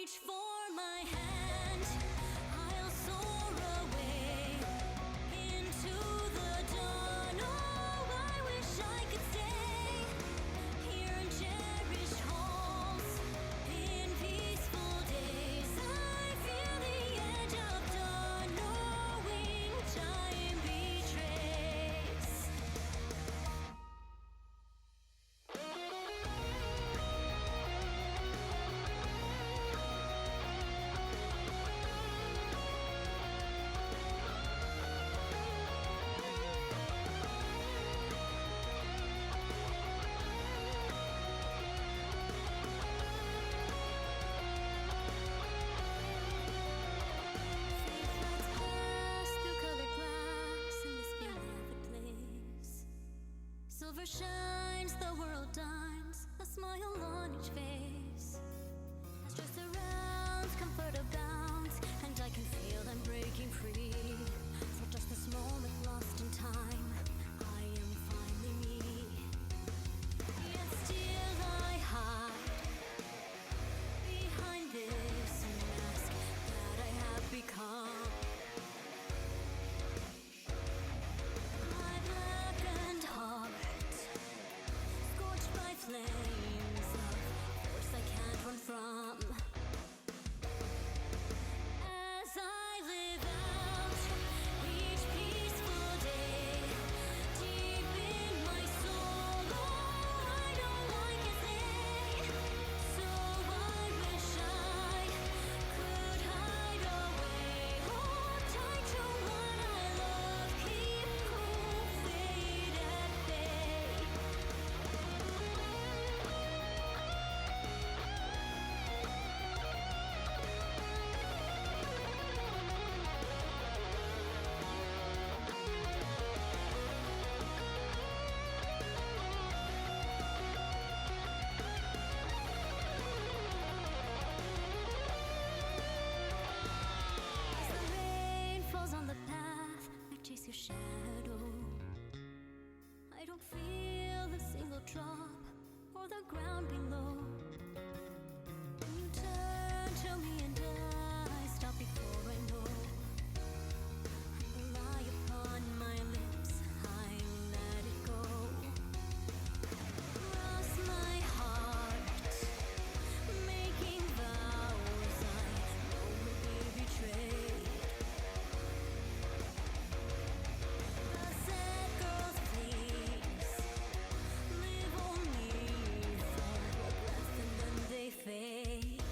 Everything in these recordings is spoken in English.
reach for my hand, I'll soar away into the dawn. Oh, I wish I could stay here in cherished halls, in peaceful days. I feel the edge of dawn, knowing time betrays. Silver shines, the world dines, a smile on each face. As stress surrounds, comfort abounds, and I can feel I'm breaking free. For just this moment lost in time, I am finally me. Yet still I hide behind this mask that I have become. Flames of force I can't run from. As I live out each peaceful day, deep in my soul, oh, I don't like a thing. So I wish I could hide away, hold tight to what I love, keep cool, fade at bay. Chase your shadow. I don't feel a single drop or the ground below. When you turn to me and I stop before I know, and the lie upon my lips, I let it go. Cross my heart, making vows I know will be betrayed. Fade.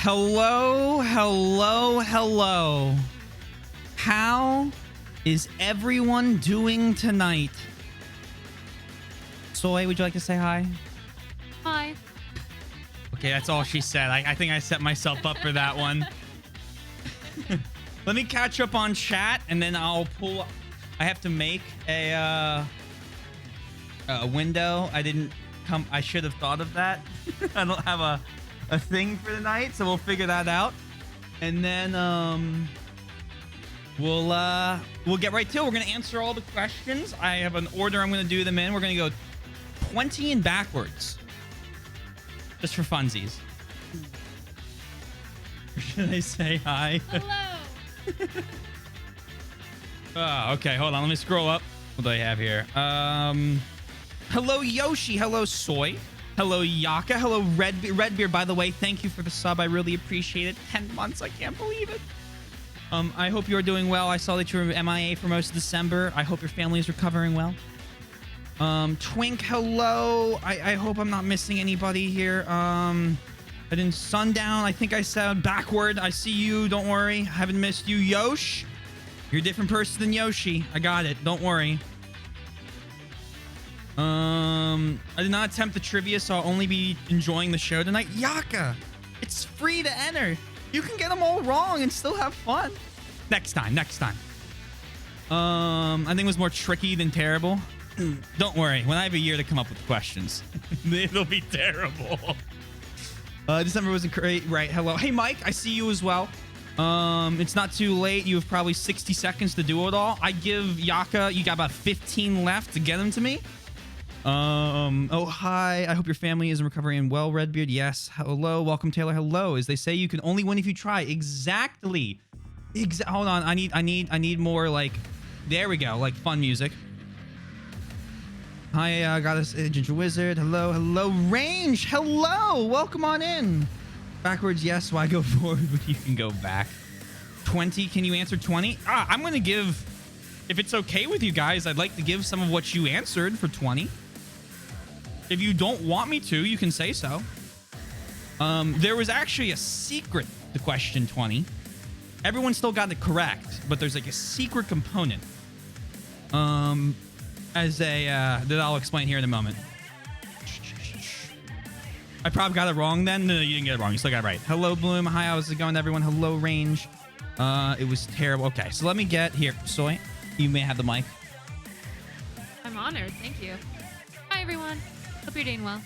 Hello, hello, hello. How is everyone doing tonight? Soy, would you like to say hi? Hi. Okay, that's all she said. I think I set myself up for that one. Let me catch up on chat, and then I'll pull. I have to make a window. I should have thought of that. I don't have a thing for the night, so we'll figure that out, and then we'll get right to it. We're gonna answer all the questions. I have an order I'm gonna do them in. We're gonna go 20 and backwards, just for funsies. Should I say hi? Hello. Okay, hold on. Let me scroll up. What do I have here? Hello, Yoshi. Hello, Soy. Hello, Yaka. Hello, Redbeard. By the way, thank you for the sub. I really appreciate it. 10 months. I can't believe it. I hope you are doing well. I saw that you were MIA for most of December. I hope your family is recovering well. Twink, hello. I hope I'm not missing anybody here. I didn't Sundown. I think I said backward. I see you. Don't worry. I haven't missed you. Yosh. You're a different person than Yoshi. I got it. Don't worry. I did not attempt the trivia, so I'll only be enjoying the show tonight. Yaka, it's free to enter. You can get them all wrong and still have fun. Next time. I think it was more tricky than terrible. Don't worry. When I have a year to come up with the questions, it'll be terrible. December wasn't great. Right. Hello. Hey, Mike. I see you as well. It's not too late. You have probably 60 seconds to do it all. I give Yaka, you got about 15 left to get them to me. Oh, hi. I hope your family is recovering well, Redbeard. Yes. Hello. Welcome, Taylor. Hello. As they say, you can only win if you try. Exactly. Hold on. I need more, like, there we go. Like fun music. Hi, Goddess Ginger Wizard. Hello. Range. Hello. Welcome on in. Backwards, yes. Why go forward? But you can go back. 20. Can you answer 20? I'm going to give, if it's okay with you guys, I'd like to give some of what you answered for 20. If you don't want me to, you can say so. There was actually a secret to question 20. Everyone still got it correct, but there's like a secret component. That I'll explain here in a moment. I probably got it wrong then. No, you didn't get it wrong. You still got it right. Hello, Bloom. Hi, how's it going, everyone? Hello, Range. It was terrible. Okay, so let me get here. Soy, you may have the mic. I'm honored. Thank you. Hi, everyone. Hope you're doing well.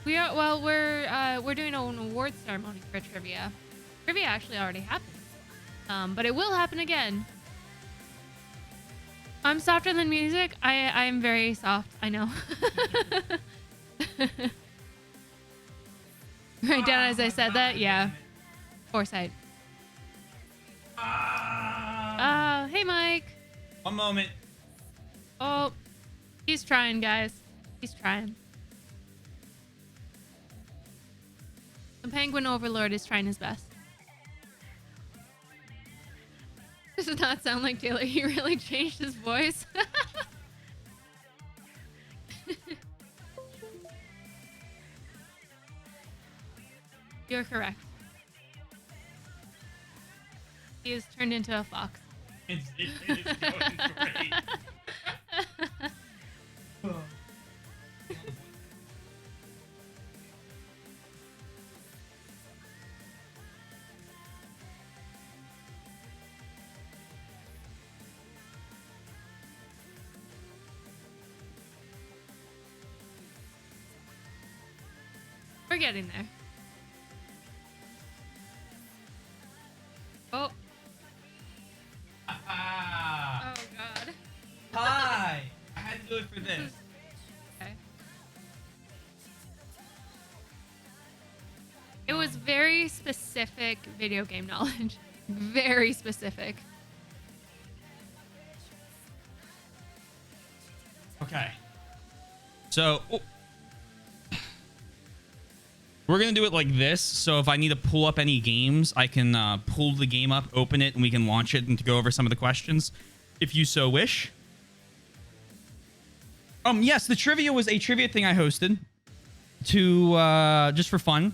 We're doing an award ceremony for trivia. Trivia actually already happened, but it will happen again. I'm softer than music. I'm very soft. I know. Right down as I said that. Yeah. Foresight. Hey, Mike. One moment. Oh, he's trying, guys. He's trying. The Penguin Overlord is trying his best. This does not sound like Taylor. He really changed his voice. You're correct. He is turned into a fox. It is going great. We're getting there. Oh. Oh, God. Hi. I had to do it for this. Okay. It was very specific video game knowledge. Very specific. Okay. So, we're going to do it like this. So if I need to pull up any games, I can pull the game up, open it, and we can launch it and to go over some of the questions if you so wish. Yes, the trivia was a trivia thing I hosted to just for fun.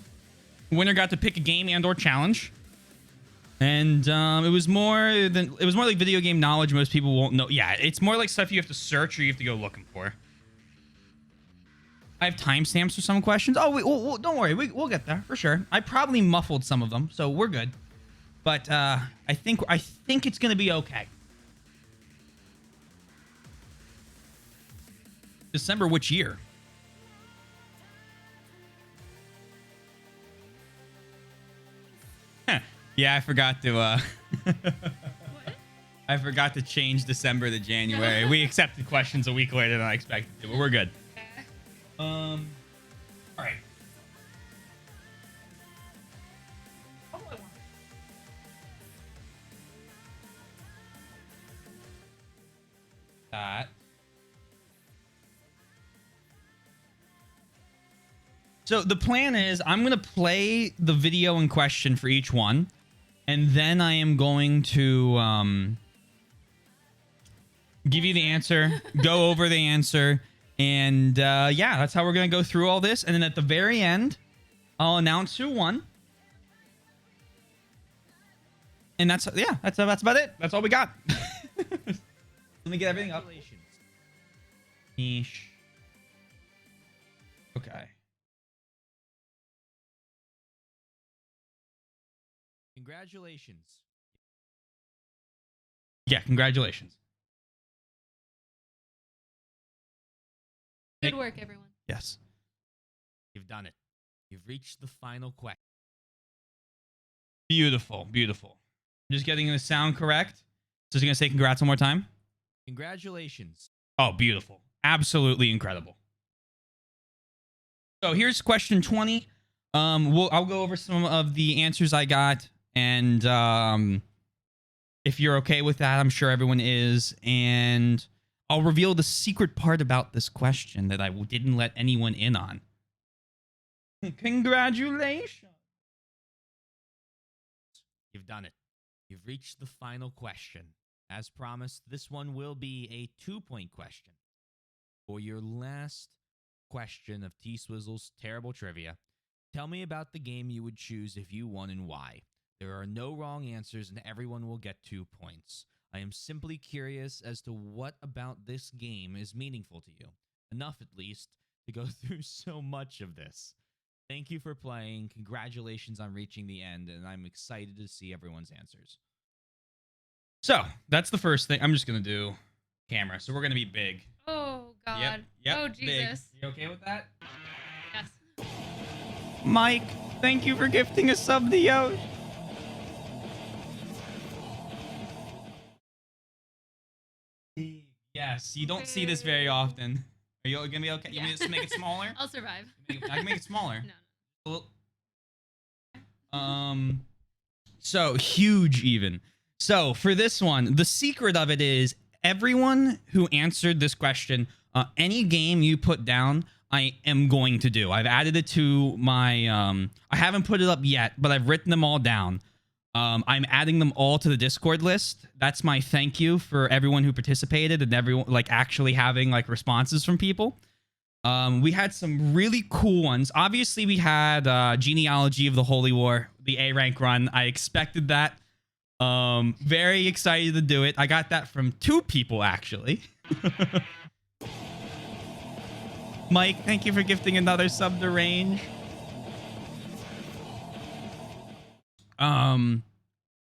Winner got to pick a game and or challenge. And it was more like video game knowledge most people won't know. Yeah, it's more like stuff you have to search or you have to go looking for. I have timestamps for some questions. Oh, don't worry. We'll get there for sure. I probably muffled some of them, so we're good. But I think it's going to be okay. December, which year? Yeah, I forgot to I forgot to change December to January. We accepted questions a week later than I expected to, but we're good. All right. That. So the plan is I'm going to play the video in question for each one. And then I am going to give you the answer, go over the answer. And yeah, that's how we're going to go through all this. And then at the very end, I'll announce who won. And that's about it. That's all we got. Let me get everything up. Niche. Okay. Congratulations. Yeah, congratulations. Good work, everyone. Yes. You've done it. You've reached the final question. Beautiful, beautiful. Just getting the sound correct. So he's going to say congrats one more time. Congratulations. Oh, beautiful. Absolutely incredible. So here's question 20. I'll go over some of the answers I got. And if you're okay with that, I'm sure everyone is. And I'll reveal the secret part about this question that I didn't let anyone in on. Congratulations. You've done it. You've reached the final question. As promised, this one will be a 2-point question. For your last question of Tswizzle's terrible trivia, tell me about the game you would choose if you won and why. There are no wrong answers and everyone will get 2 points. I am simply curious as to what about this game is meaningful to you. Enough, at least, to go through so much of this. Thank you for playing. Congratulations on reaching the end, and I'm excited to see everyone's answers. So that's the first thing. I'm just going to do camera. So we're going to be big. Oh, God. Yep, Oh, big. Jesus. You okay with that? Yes. Mike, thank you for gifting a sub to Yosh. Yes, you don't see this very often. Are you gonna be okay? You want me to just make it smaller? I'll survive. I can make it smaller. No. So huge even. So for this one, the secret of it is everyone who answered this question, any game you put down, I am going to do. I've added it to my, I haven't put it up yet, but I've written them all down. I'm adding them all to the Discord list. That's my thank you for everyone who participated and everyone like actually having like responses from people. We had some really cool ones. Obviously, we had Genealogy of the Holy War, the A rank run. I expected that. Very excited to do it. I got that from 2 people actually. Mike, thank you for gifting another sub to Range.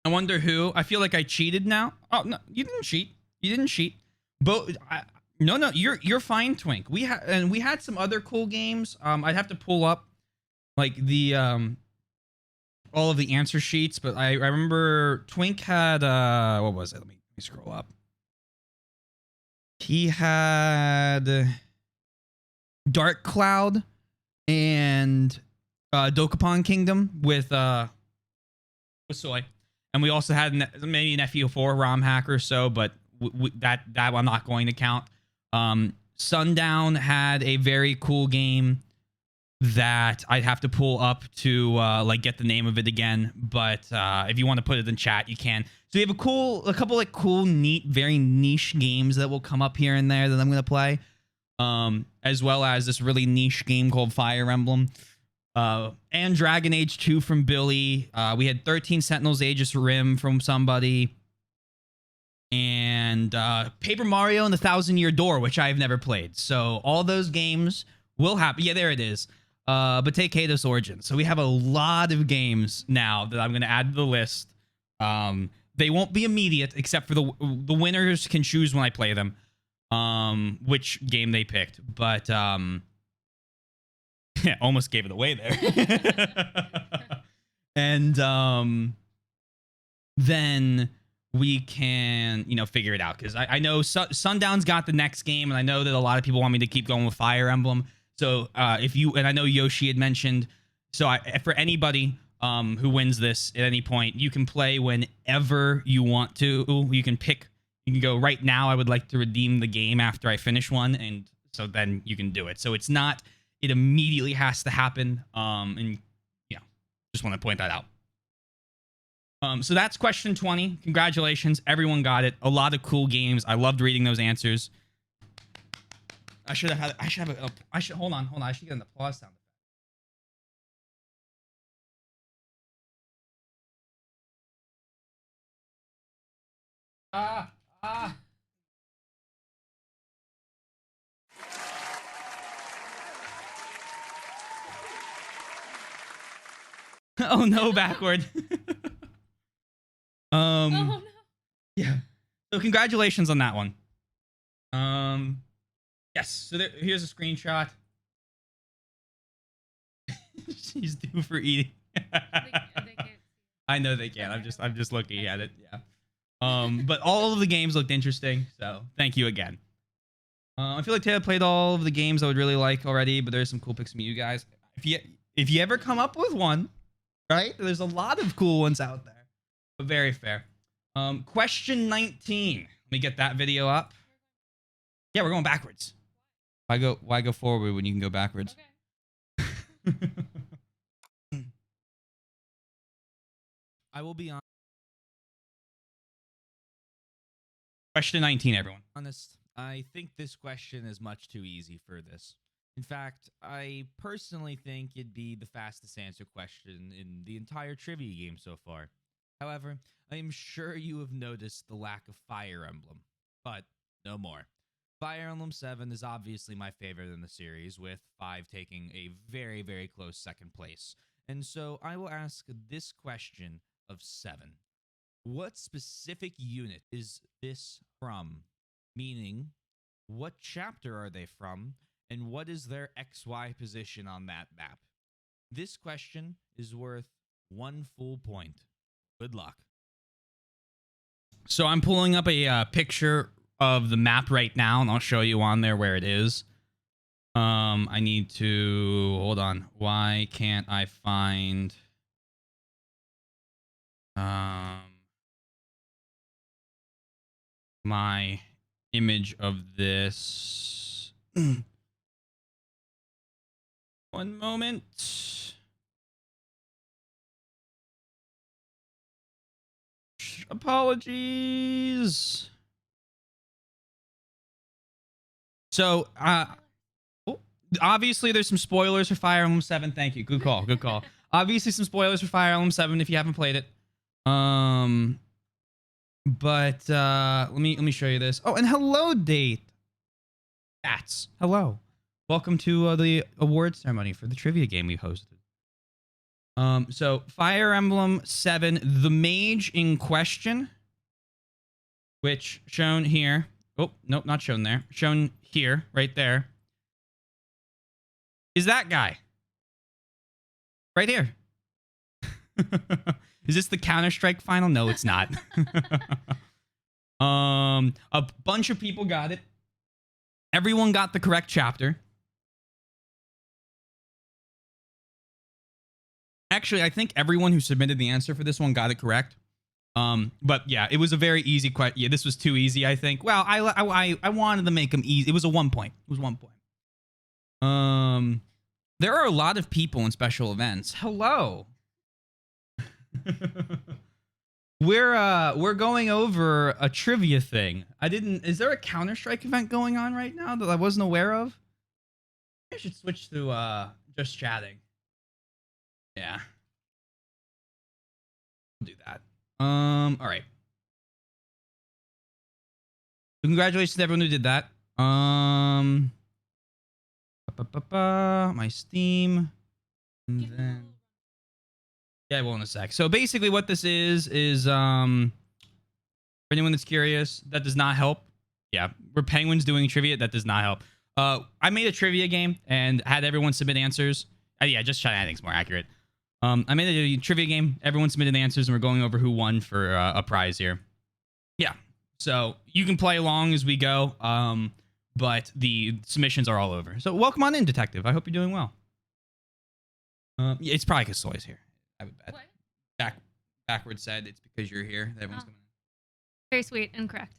I wonder who. I feel like I cheated now. Oh no, you didn't cheat. You didn't cheat. But no, you're fine, Twink. We had some other cool games. I'd have to pull up like the all of the answer sheets, but I remember Twink had what was it? Let me scroll up. He had Dark Cloud and Dokapon Kingdom with Soy, and we also had maybe an FE4 ROM hack or so, but that I'm not going to count. Sundown had a very cool game that I'd have to pull up to like get the name of it again, but if you want to put it in chat, you can. So we have a couple like cool, neat, very niche games that will come up here and there that I'm gonna play. as well as this really niche game called Fire Emblem. And Dragon Age 2 from Billy. We had 13 Sentinels Aegis Rim from somebody. And Paper Mario and the Thousand Year Door, which I've never played. So all those games will happen. Yeah, there it is. But take Kados Origins. So we have a lot of games now that I'm going to add to the list. They won't be immediate, except for the winners can choose when I play them, which game they picked. But yeah, almost gave it away there. And then we can, figure it out. Because I know Sundown's got the next game, and I know that a lot of people want me to keep going with Fire Emblem. So and I know Yoshi had mentioned, so for anybody who wins this at any point, you can play whenever you want to. You can go right now. I would like to redeem the game after I finish one, and so then you can do it. So it's not, it immediately has to happen. And just want to point that out. So that's question 20. Congratulations. Everyone got it. A lot of cool games. I loved reading those answers. Hold on. I should get an applause sound effect. Oh no, backward. Oh no. Yeah. So congratulations on that one. Yes. So here's a screenshot. She's due for eating. They can't. I know they can. I'm just looking at it. Yeah. But all of the games looked interesting. So thank you again. I feel like Taylor played all of the games I would really like already, but there's some cool picks from you guys. If you ever come up with one, right? There's a lot of cool ones out there. But very fair. Question 19. Let me get that video up. Yeah, we're going backwards. Why go forward when you can go backwards? Okay. I will be Question 19, everyone. honest. I think this question is much too easy for this. In fact, I personally think it'd be the fastest answer question in the entire trivia game so far. However, I am sure you have noticed the lack of Fire Emblem, but no more. Fire Emblem 7 is obviously my favorite in the series, with 5 taking a very, very close second place. And so I will ask this question of 7. What specific unit is this from? Meaning, what chapter are they from, and what is their XY position on that map? This question is worth 1 full point. Good luck. So I'm pulling up a picture of the map right now, and I'll show you on there where it is. I need to... Hold on. Why can't I find... my image of this. 1 moment. Apologies. So, obviously there's some spoilers for Fire Emblem 7. Thank you. Good call. Good call. Obviously some spoilers for Fire Emblem 7 if you haven't played it. But let me show you this. Oh, and hello, Date. Bats. Hello. Welcome to the award ceremony for the trivia game we hosted. So Fire Emblem 7, the mage in question, which shown here. Oh, nope, not shown there. Shown here, right there. Is that guy. Right here. Is this the Counter-Strike final? No, it's not. A bunch of people got it. Everyone got the correct chapter. Actually, I think everyone who submitted the answer for this one got it correct. But yeah, it was a very easy question. Yeah, this was too easy, I think. Well, I wanted to make them easy. It was a 1 point. It was 1 point. There are a lot of people in special events. Hello. We're going over a trivia thing. I didn't. Is there a Counter-Strike event going on right now that I wasn't aware of? I should switch to just chatting. Yeah. I'll do that. All right. Congratulations to everyone who did that. My Steam. And then yeah, I will in a sec. So basically what this is for anyone that's curious, that does not help. Yeah, we're penguins doing trivia. That does not help. I made a trivia game and had everyone submit answers. Yeah, just chat. I think it's more accurate. I made a trivia game. Everyone submitted answers, and we're going over who won for a prize here. Yeah, so you can play along as we go. But the submissions are all over. So welcome on in, Detective. I hope you're doing well. Yeah, it's probably because Soy's here. I would bet. What? Backwards said it's because you're here that everyone's Oh. gonna. Very sweet and correct.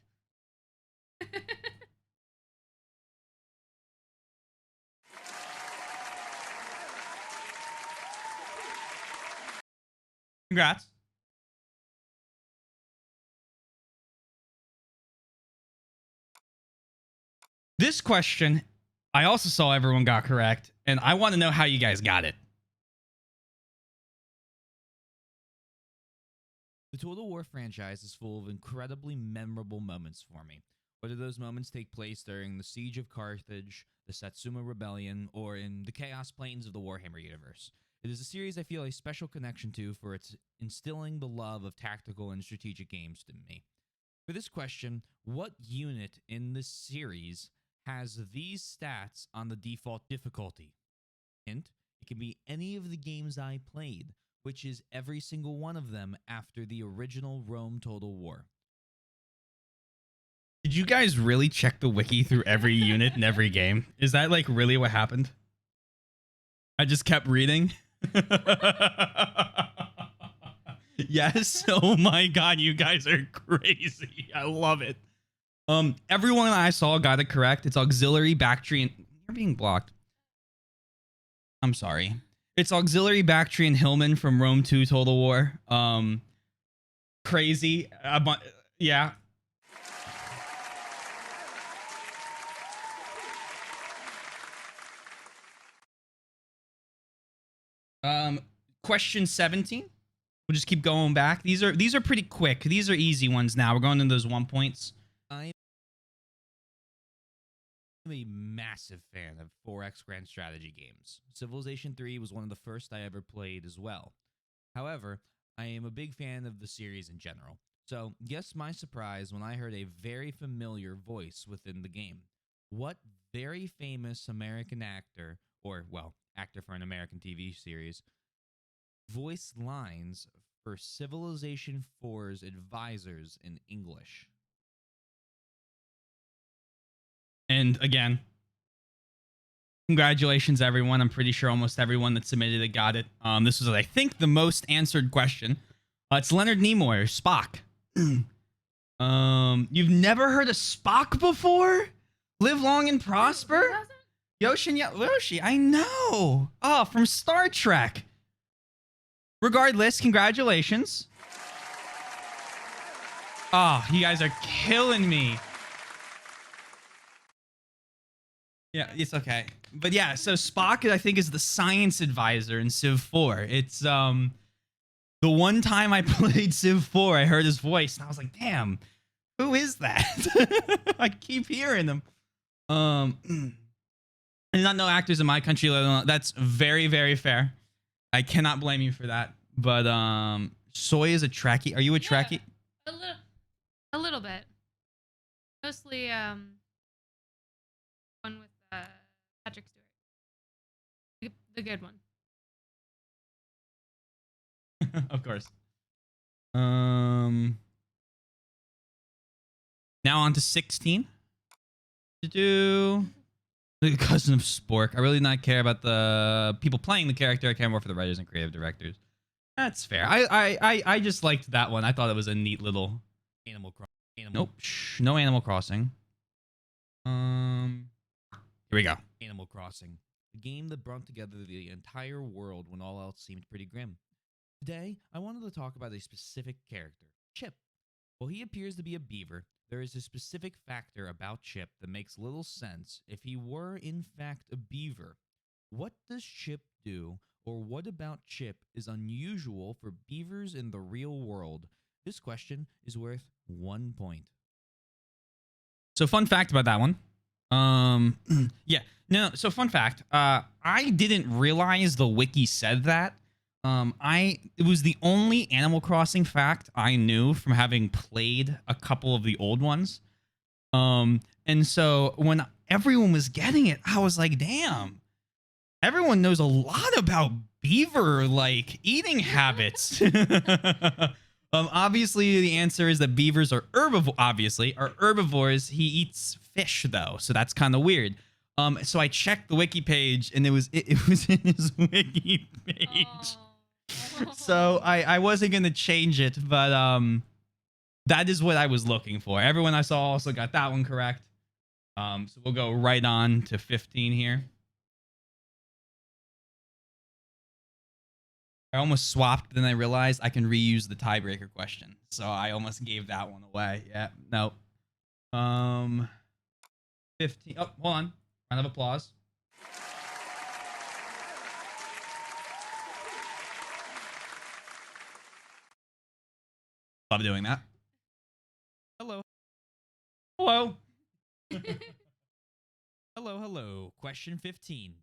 Congrats. This question, I also saw everyone got correct, and I want to know how you guys got it. The Total War franchise is full of incredibly memorable moments for me. Whether those moments take place during the Siege of Carthage, the Satsuma Rebellion, or in the Chaos Plains of the Warhammer universe. It is a series I feel a special connection to for its instilling the love of tactical and strategic games in me. For this question, what unit in this series has these stats on the default difficulty? Hint, it can be any of the games I played, which is every single one of them after the original Rome Total War. Did you guys really check the wiki through every unit in every game? Is that like really what happened? I just kept reading. Yes. Oh my god, you guys are crazy. I love it. Everyone I saw got it correct. It's auxiliary, Bactrian. You're being blocked. I'm sorry. It's auxiliary, Bactrian, Hillman from Rome 2 Total War. Crazy. Yeah. Question 17. We'll just keep going back. These are pretty quick. These are easy ones now. We're going into those 1 points. I'm a massive fan of 4X grand strategy games. Civilization 3 was one of the first I ever played as well. However, I am a big fan of the series in general. So, guess my surprise when I heard a very familiar voice within the game. What very famous American actor, or, well, actor for an American TV series, voiced lines for Civilization 4's advisors in English? And again, congratulations, everyone. I'm pretty sure almost everyone that submitted it got it. This was, I think, the most answered question. It's Leonard Nimoy, or Spock. You've never heard of Spock before? Live long and prosper? Yoshi, I know. Oh, from Star Trek. Regardless, congratulations. Oh, you guys are killing me. Yeah, it's okay. But yeah, so Spock, I think, is the science advisor in Civ 4. It's the one time I played Civ 4, I heard his voice, and I was like, damn, who is that? I keep hearing him. And not know actors in my country. That's very, very fair. I cannot blame you for that. But Soy is a Trekkie. Are you a Trekkie? A little bit. Mostly one with Patrick Stewart. The good one. Of course. Now on to 16. The cousin of Spork. I really do not care about the people playing the character. I care more for the writers and creative directors. That's fair. I just liked that one. I thought it was a neat little Nope. No Animal Crossing. Here we go. Animal Crossing, a game that brought together the entire world when all else seemed pretty grim. Today, I wanted to talk about a specific character, Chip. While he appears to be a beaver, there is a specific factor about Chip that makes little sense if he were in fact a beaver. What does Chip do, or what about Chip is unusual for beavers in the real world? This question is worth 1 point. So fun fact about that one. Yeah, no. So fun fact. I didn't realize the wiki said that. It was the only Animal Crossing fact I knew from having played a couple of the old ones. And so when everyone was getting it, I was like, damn, everyone knows a lot about beaver like eating habits. Obviously the answer is that beavers are herbivores. He eats fish though, so that's kind of weird. So I checked the wiki page and it was in his wiki page. So I wasn't gonna change it, but that is what I was looking for. Everyone I saw also got that one correct. So we'll go right on to 15 here. I almost swapped, but then I realized I can reuse the tiebreaker question. So I almost gave that one away. Yeah, no. 15. Oh, hold on. Round of applause. Love doing that. Hello. Hello. Hello. Question 15.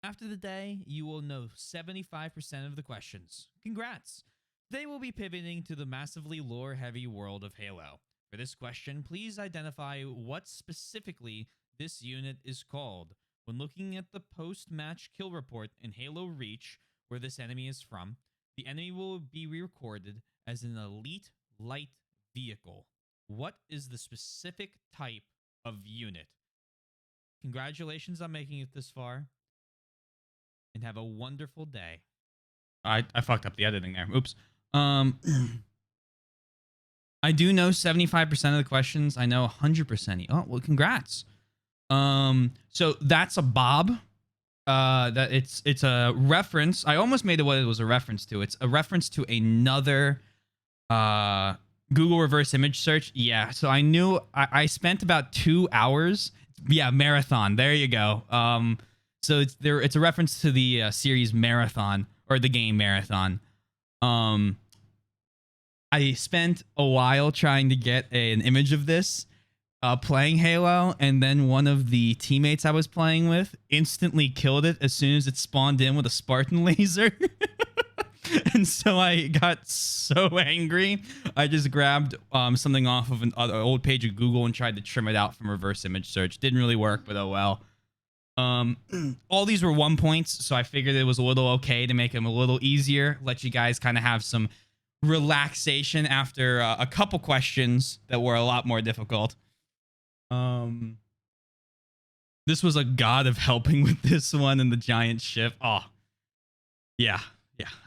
After the day, you will know 75% of the questions. Congrats! Today we'll be pivoting to the massively lore-heavy world of Halo. For this question, please identify what specifically this unit is called. When looking at the post-match kill report in Halo Reach, where this enemy is from, the enemy will be recorded as an elite light vehicle. What is the specific type of unit? Congratulations on making it this far. And have a wonderful day. I fucked up the editing there. Oops. I do know 75% of the questions. I know 100%. Oh, well, congrats. So that's a Bob. That it's a reference. I almost made it what it was a reference to. It's a reference to another Google reverse image search. Yeah. So I knew I spent about 2 hours. Yeah, marathon. There you go. So it's a reference to the series Marathon, or the game Marathon. I spent a while trying to get an image of this playing Halo, and then one of the teammates I was playing with instantly killed it as soon as it spawned in with a Spartan laser. And so I got so angry, I just grabbed something off of an old page of Google and tried to trim it out from reverse image search. Didn't really work, but oh well. All these were 1 points, so I figured it was a little okay to make them a little easier, let you guys kind of have some relaxation after a couple questions that were a lot more difficult. This was a god of helping with this one and the giant ship. Oh, yeah,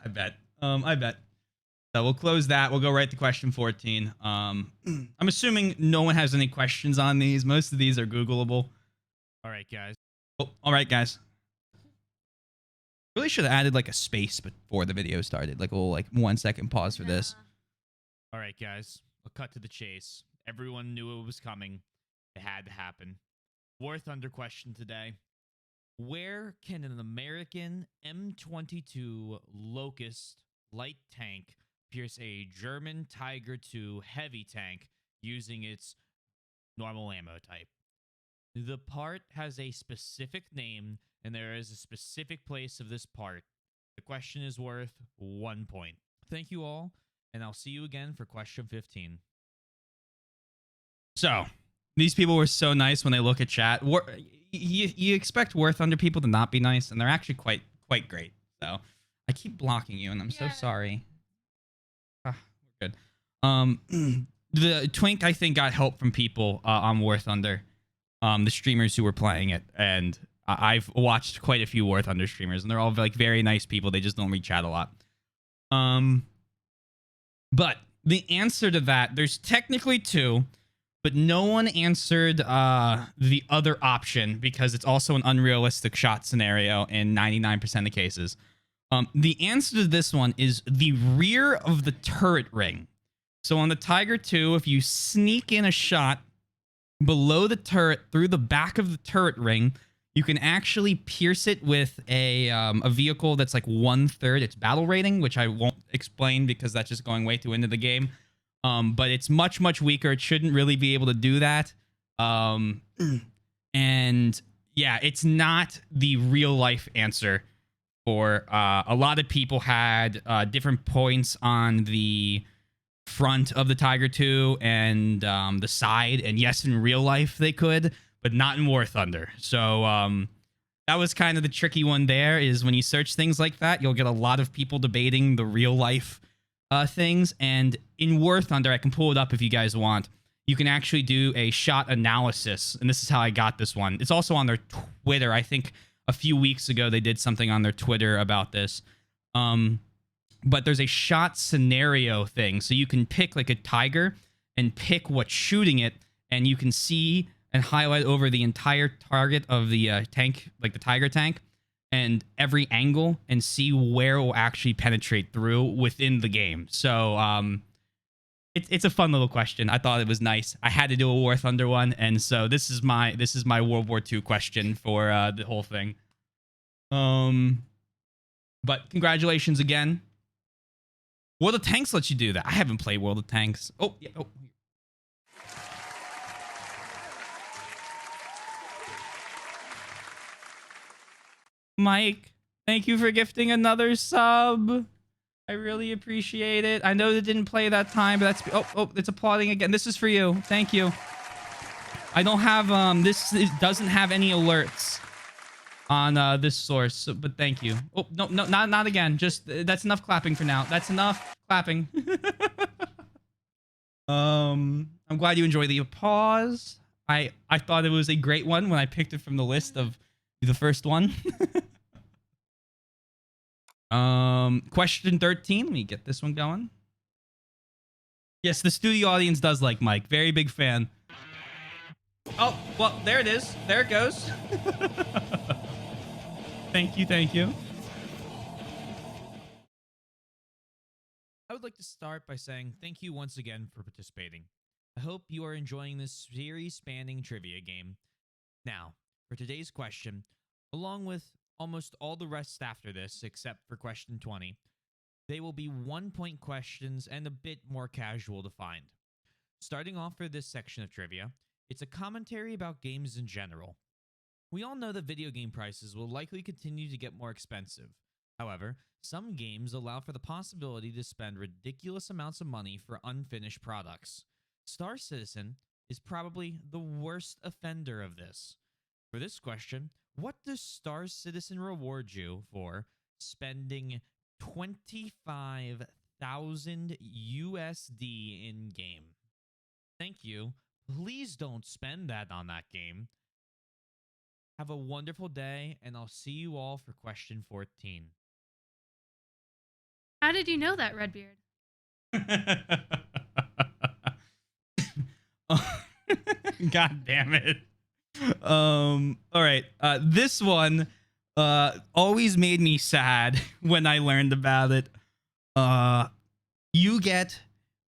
I bet. So we'll close that. We'll go right to question 14. I'm assuming no one has any questions on these. Most of these are Googleable. All right, guys. Oh, all right, guys. Really should have added like a space before the video started, like a little 1 second pause for this. All right, guys. We'll cut to the chase. Everyone knew it was coming. It had to happen. War Thunder question today. Where can an American M22 Locust light tank pierce a German Tiger II heavy tank using its normal ammo type? The part has a specific name, and there is a specific place of this part. The question is worth 1 point. Thank you all, and I'll see you again for question 15. So, these people were so nice when they look at chat. You expect War Thunder people to not be nice, and they're actually quite great. So, I keep blocking you, and I'm so sorry. We're good. The Twink, I think, got help from people on War Thunder. The streamers who were playing it, and I've watched quite a few War Thunder streamers, and they're all like very nice people. They just don't reach out a lot. But the answer to that, there's technically two, but no one answered the other option because it's also an unrealistic shot scenario in 99% of cases. The answer to this one is the rear of the turret ring. So on the Tiger 2, if you sneak in a shot below the turret through the back of the turret ring, you can actually pierce it with a vehicle that's like 1/3 its battle rating, which I won't explain because that's just going way too into the game. But it's much, much weaker. It shouldn't really be able to do that. And yeah, it's not the real life answer for a lot of people had different points on the front of the Tiger 2 and the side. And yes, in real life they could, but not in War Thunder. So that was kind of the tricky one there, is when you search things like that, you'll get a lot of people debating the real life things. And in War Thunder, I can pull it up if you guys want. You can actually do a shot analysis, and this is how I got this one. It's also on their Twitter. I think a few weeks ago they did something on their Twitter about this. But there's a shot scenario thing, so you can pick like a tiger and pick what's shooting it, and you can see and highlight over the entire target of the tank, like the tiger tank, and every angle, and see where it will actually penetrate through within the game. So it's a fun little question. I thought it was nice. I had to do a War Thunder one, and so this is my World War II question for the whole thing. But congratulations again. World of Tanks lets you do that. I haven't played World of Tanks. Oh, yeah. Oh. Mike, thank you for gifting another sub. I really appreciate it. I know it didn't play that time, but that's... Oh, it's applauding again. This is for you. Thank you. I don't have... This doesn't have any alerts on this source, but thank you. Oh, no, not again. Just... That's enough clapping for now. That's enough clapping. I'm glad you enjoyed the applause. I thought it was a great one when I picked it from the list of the first one. Question 13. Let me get this one going. Yes, the studio audience does like Mike. Very big fan. Oh, well, there it is. There it goes. Thank you, thank you. I would like to start by saying thank you once again for participating. I hope you are enjoying this series-spanning trivia game. Now, for today's question, along with almost all the rest after this, except for question 20, they will be 1-point questions and a bit more casual to find. Starting off for this section of trivia, it's a commentary about games in general. We all know that video game prices will likely continue to get more expensive. However, some games allow for the possibility to spend ridiculous amounts of money for unfinished products. Star Citizen is probably the worst offender of this. For this question, what does Star Citizen reward you for spending 25,000 USD in game? Thank you. Please don't spend that on that game. Have a wonderful day, and I'll see you all for question 14. How did you know that, Redbeard? God damn it. All right. This one always made me sad when I learned about it. You get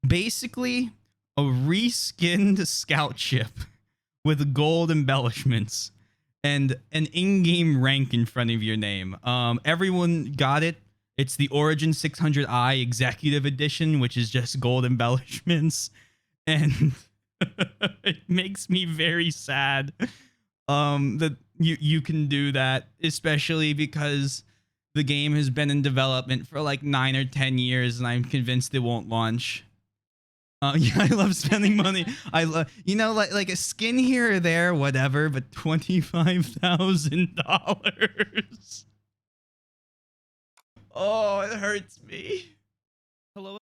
basically a reskinned scout ship with gold embellishments and an in-game rank in front of your name. Everyone got it. It's the Origin 600i Executive Edition, which is just gold embellishments. And it makes me very sad that you can do that, especially because the game has been in development for like 9 or 10 years, and I'm convinced it won't launch. Yeah, I love spending money. I love, like a skin here or there, whatever, but $25,000. Oh, it hurts me. Hello?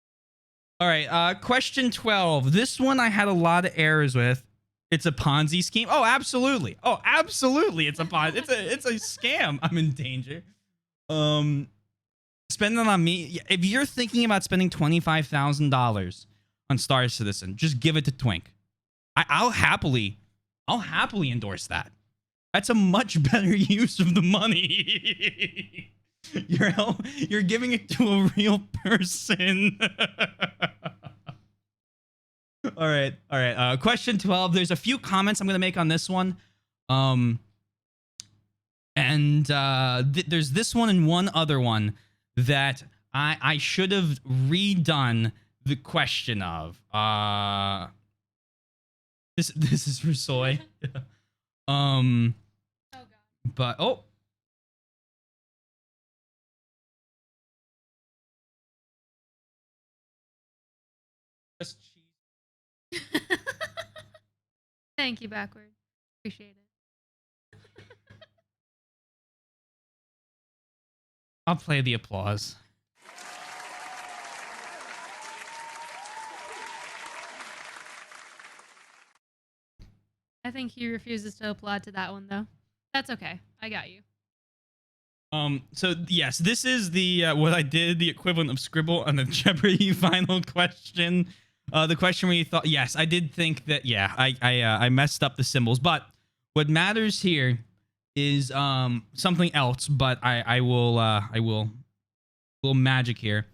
All right, question 12. This one I had a lot of errors with. It's a Ponzi scheme. Oh, absolutely. Oh, absolutely. It's a Ponzi. It's a scam. I'm in danger. Spend it on me. If you're thinking about spending $25,000 on Star Citizen, just give it to Twink. I'll happily endorse that. That's a much better use of the money. You're giving it to a real person. All right. All right. Question 12. There's a few comments I'm going to make on this one. There's this one and one other one that I should have redone the question of. This is for Soy. Oh god. But just cheese. Thank you, backward. Appreciate it. I'll play the applause. I think he refuses to applaud to that one though. That's okay. I got you. So yes, this is the what I did, the equivalent of Scribble on the Jeopardy final question. The question where you thought, yes, I did think that, yeah, I messed up the symbols, but what matters here is something else. But I will little magic here.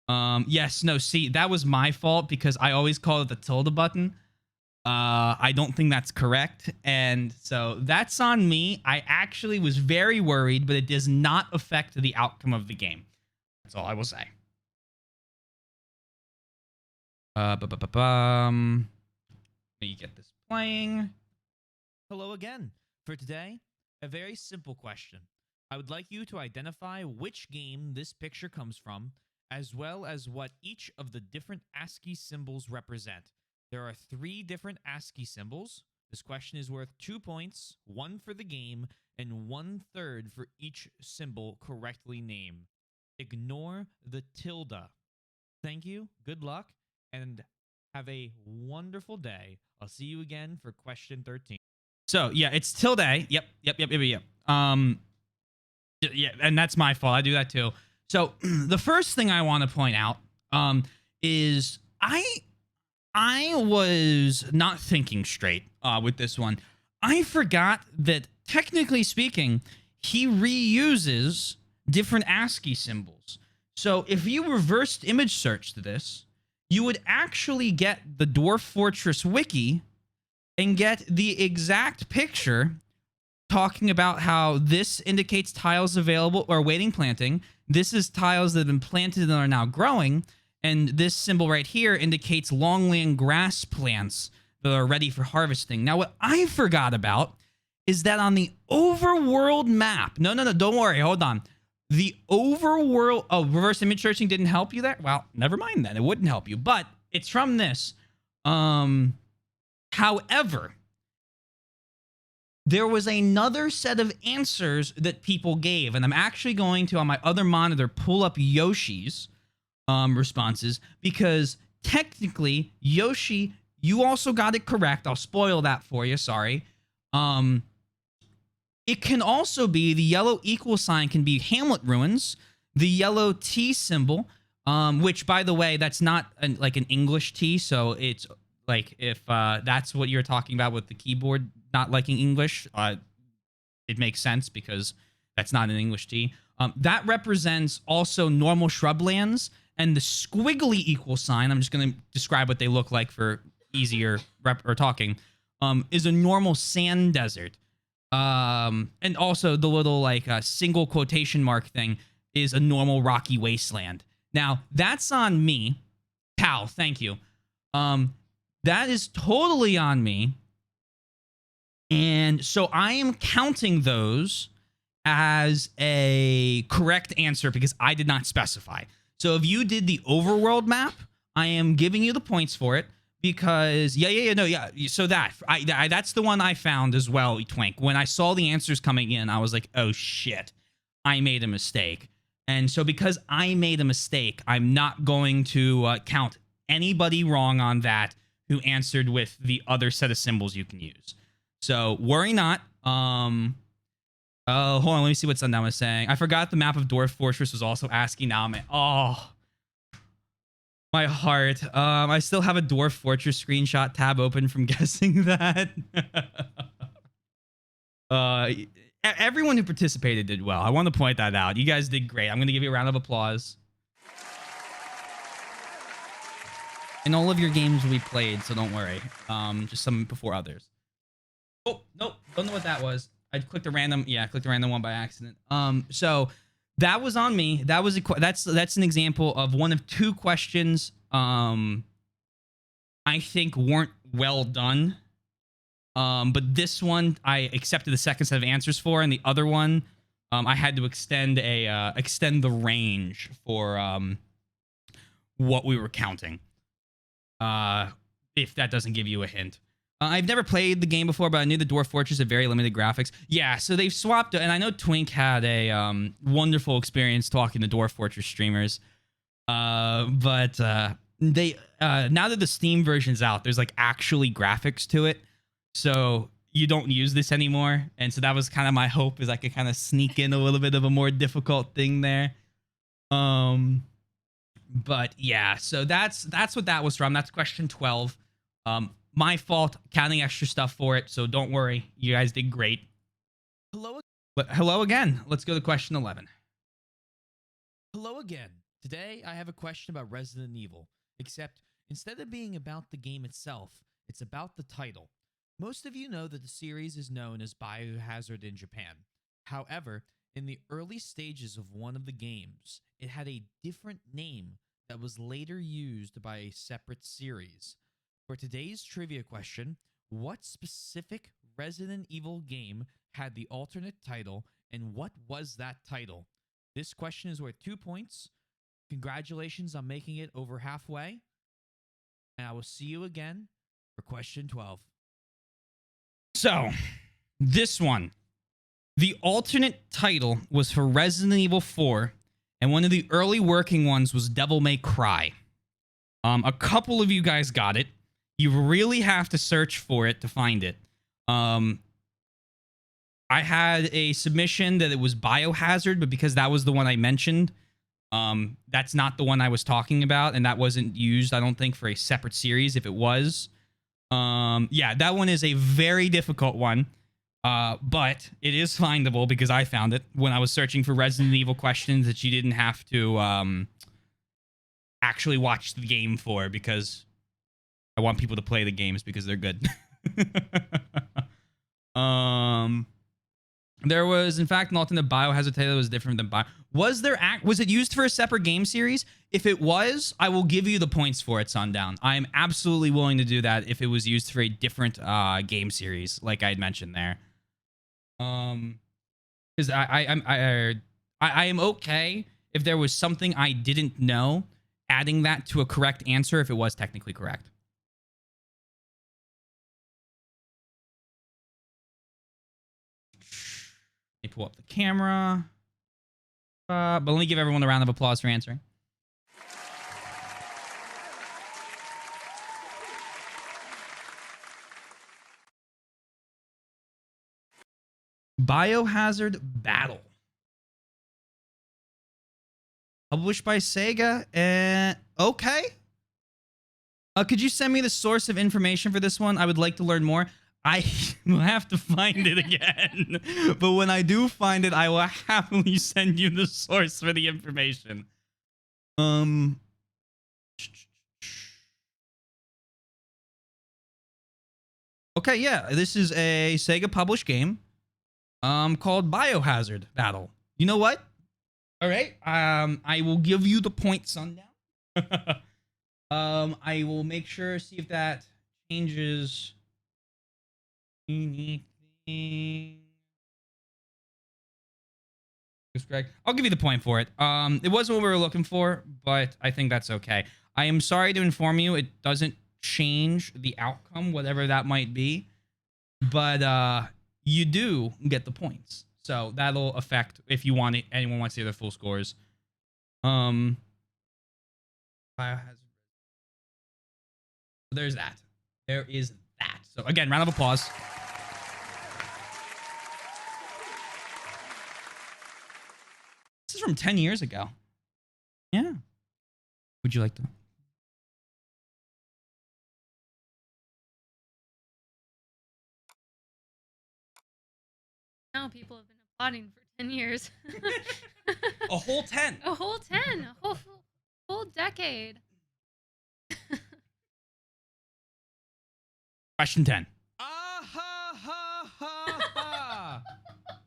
Yes, no, see, that was my fault because I always call it the tilde button. I don't think that's correct, and so that's on me. I actually was very worried, but it does not affect the outcome of the game. That's all I will say. Let me get this playing. Hello again. For today, a very simple question. I would like you to identify which game this picture comes from, as well as what each of the different ASCII symbols represent. There are 3 different ASCII symbols. This question is worth 2 points, 1 for the game, and 1/3 for each symbol correctly named. Ignore the tilde. Thank you, good luck, and have a wonderful day. I'll see you again for question 13. So yeah, it's tilde. Yep. Yeah, and that's my fault. I do that too. So the first thing I want to point out is I was not thinking straight with this one. I forgot that, technically speaking, he reuses different ASCII symbols. So if you reversed image search to this, you would actually get the Dwarf Fortress wiki and get the exact picture talking about how this indicates tiles available or waiting planting. This is tiles that have been planted and are now growing. And this symbol right here indicates longland grass plants that are ready for harvesting. Now, what I forgot about is that on the overworld map... No, don't worry. Hold on. The overworld... Oh, reverse image searching didn't help you there? Well, never mind then. It wouldn't help you. But it's from this. However, there was another set of answers that people gave. And I'm actually going to, on my other monitor, pull up Yoshi's responses, because technically, Yoshi, you also got it correct. I'll spoil that for you. Sorry. It can also be the yellow equal sign can be Hamlet ruins, the yellow T symbol, which, by the way, that's not like an English T. So it's like if that's what you're talking about with the keyboard not liking English, it makes sense because that's not an English T. That represents also normal shrublands. And the squiggly equal sign, I'm just going to describe what they look like for easier talking, is a normal sand desert. And also the little like single quotation mark thing is a normal rocky wasteland. Now, that's on me. Pal, thank you. That is totally on me. And so I am counting those as a correct answer because I did not specify. So if you did the overworld map, I am giving you the points for it because So that's the one I found as well, Twink. When I saw the answers coming in, I was like, oh shit, I made a mistake. And so because I made a mistake, I'm not going to count anybody wrong on that who answered with the other set of symbols you can use. So worry not. Hold on, let me see what Sundown was saying. I forgot the map of Dwarf Fortress was also ASCII now. Oh, my heart. I still have a Dwarf Fortress screenshot tab open from guessing that. Everyone who participated did well. I want to point that out. You guys did great. I'm going to give you a round of applause. And all of your games will be played, so don't worry. Just some before others. Oh, nope. Don't know what that was. I clicked a random, yeah, I clicked a random one by accident. So that was on me. That was that's an example of one of two questions I think weren't well done. But this one I accepted the second set of answers for, and the other one I had to extend the range for what we were counting. If that doesn't give you a hint. I've never played the game before, but I knew the Dwarf Fortress had very limited graphics. Yeah, so they've swapped it, and I know Twink had a wonderful experience talking to Dwarf Fortress streamers. But they now that the Steam version's out, there's like actually graphics to it, so you don't use this anymore. And so that was kind of my hope, is I could kind of sneak in a little bit of a more difficult thing there. But yeah, so that's what that was from. That's question 12. My fault counting extra stuff for it, so don't worry. You guys did great. Hello again. Let's go to question 11. Hello again. Today, I have a question about Resident Evil, except instead of being about the game itself, it's about the title. Most of you know that the series is known as Biohazard in Japan. However, in the early stages of one of the games, it had a different name that was later used by a separate series. For today's trivia question, what specific Resident Evil game had the alternate title, and what was that title? This question is worth 2 points. Congratulations on making it over halfway. And I will see you again for question 12. So, this one. The alternate title was for Resident Evil 4, and one of the early working ones was Devil May Cry. A couple of you guys got it. You really have to search for it to find it. I had a submission that it was Biohazard, but because that was the one I mentioned, that's not the one I was talking about, and that wasn't used, I don't think, for a separate series. If it was, yeah, that one is a very difficult one, but it is findable because I found it when I was searching for Resident Evil questions that you didn't have to actually watch the game for, because I want people to play the games because they're good. There was, in fact, an alternate Biohazard title that was different than Bio. Was it used for a separate game series? If it was, I will give you the points for it, Sundown. I am absolutely willing to do that if it was used for a different game series, like I had mentioned there. Because I am okay if there was something I didn't know, adding that to a correct answer if it was technically correct. Let me pull up the camera. But let me give everyone a round of applause for answering. Biohazard Battle. Published by Sega. Okay. Could you send me the source of information for this one? I would like to learn more. I will have to find it again. But when I do find it, I will happily send you the source for the information. Okay, yeah. This is a Sega published game called Biohazard Battle. You know what? All right. I will give you the point, Sundown. I will make sure, see if that changes anything. Greg, I'll give you the point for it. It wasn't what we were looking for, but I think that's okay. I am sorry to inform you, it doesn't change the outcome, whatever that might be, but you do get the points. So that'll affect if you want it. Anyone wants to hear the full scores. Biohazard. There's that. There is that. So again, round of applause. This is from 10 years ago. Yeah. Would you like to? Now people have been applauding for 10 years. A whole 10. A whole 10. A whole decade. Question 10. Ah ha ha ha ha!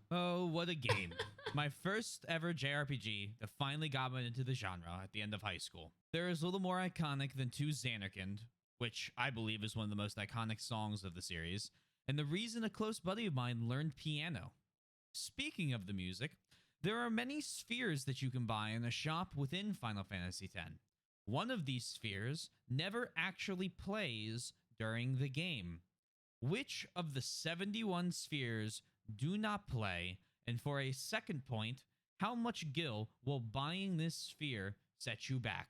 Oh, what a game. My first ever JRPG that finally got me into the genre at the end of high school. There is little more iconic than To Xanarkand, which I believe is one of the most iconic songs of the series, and the reason a close buddy of mine learned piano. Speaking of the music, there are many spheres that you can buy in a shop within Final Fantasy X. One of these spheres never actually plays during the game. Which of the 71 spheres do not play? And for a second point, how much gil will buying this sphere set you back?